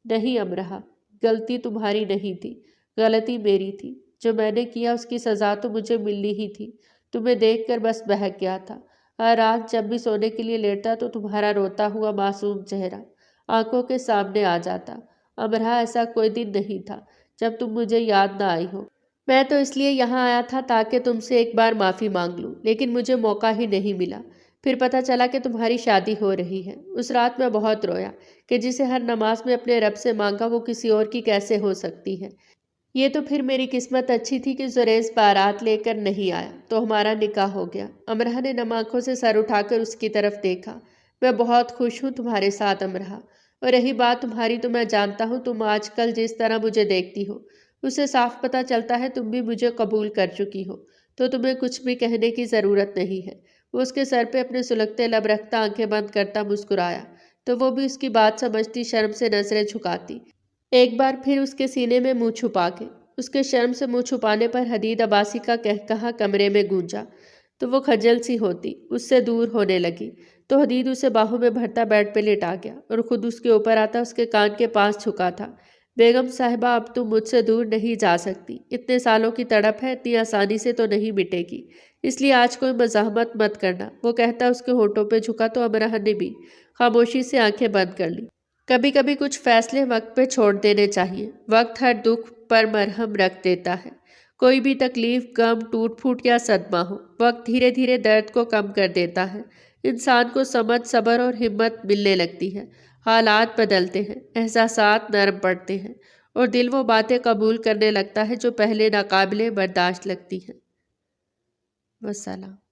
نہیں امرہ، غلطی تمہاری نہیں تھی، غلطی میری تھی۔ جو میں نے کیا اس کی سزا تو مجھے ملنی ہی تھی۔ تمہیں دیکھ کر بس بہک گیا تھا۔ ہر رات جب بھی سونے کے لیے لیٹتا تو تمہارا روتا ہوا معصوم چہرہ آنکھوں کے سامنے آ جاتا۔ امرہ، ایسا کوئی دن نہیں تھا جب تم مجھے یاد نہ آئی ہو۔ میں تو اس لیے یہاں آیا تھا تاکہ تم سے ایک بار معافی مانگ لوں، لیکن مجھے موقع ہی نہیں ملا۔ پھر پتہ چلا کہ تمہاری شادی ہو رہی ہے۔ اس رات میں بہت رویا کہ جسے ہر نماز میں اپنے رب سے مانگا وہ کسی اور کی کیسے ہو سکتی ہے۔ یہ تو پھر میری قسمت اچھی تھی کہ زریز بارات لے کر نہیں آیا تو ہمارا نکاح ہو گیا۔ امرہ نے نم آنکھوں سے سر اٹھا کر اس کی طرف دیکھا۔ میں بہت خوش ہوں تمہارے ساتھ امرہ، اور رہی بات تمہاری تو میں جانتا ہوں تم آج کل جس طرح مجھے دیکھتی ہو اسے صاف پتہ چلتا ہے تم بھی مجھے قبول کر چکی ہو، تو تمہیں کچھ بھی کہنے کی ضرورت نہیں ہے۔ وہ اس کے سر پہ اپنے سلگتے لب رکھتا آنکھیں بند کرتا مسکرایا تو وہ بھی اس کی بات سمجھتی شرم سے نظریں جھکاتی۔ ایک بار پھر اس کے سینے میں منہ چھپا کے، اس کے شرم سے منہ چھپانے پر حدید عباسی کا کہا کمرے میں گونجا تو وہ خجل سی ہوتی اس سے دور ہونے لگی تو حدید اسے باہوں میں بھرتا بیڈ پہ لٹا گیا اور خود اس کے اوپر آتا اس کے کان کے پاس جھکا تھا۔ بیگم صاحبہ، اب تم مجھ سے دور نہیں جا سکتی، اتنے سالوں کی تڑپ ہے، اتنی آسانی سے تو نہیں مٹے گی، اس لیے آج کوئی مزاحمت مت کرنا۔ وہ کہتا اس کے ہونٹوں پہ جھکا تو امرہ نے بھی خاموشی سے آنکھیں بند کر لی۔ کبھی کبھی کچھ فیصلے وقت پہ چھوڑ دینے چاہیے، وقت ہر دکھ پر مرہم رکھ دیتا ہے۔ کوئی بھی تکلیف، غم، ٹوٹ پھوٹ یا صدمہ ہو، وقت دھیرے دھیرے درد کو کم کر دیتا ہے، انسان کو سمجھ، صبر اور ہمت ملنے لگتی ہے، حالات بدلتے ہیں، احساسات نرم پڑتے ہیں اور دل وہ باتیں قبول کرنے لگتا ہے جو پہلے ناقابل برداشت لگتی ہیں۔ والسلام۔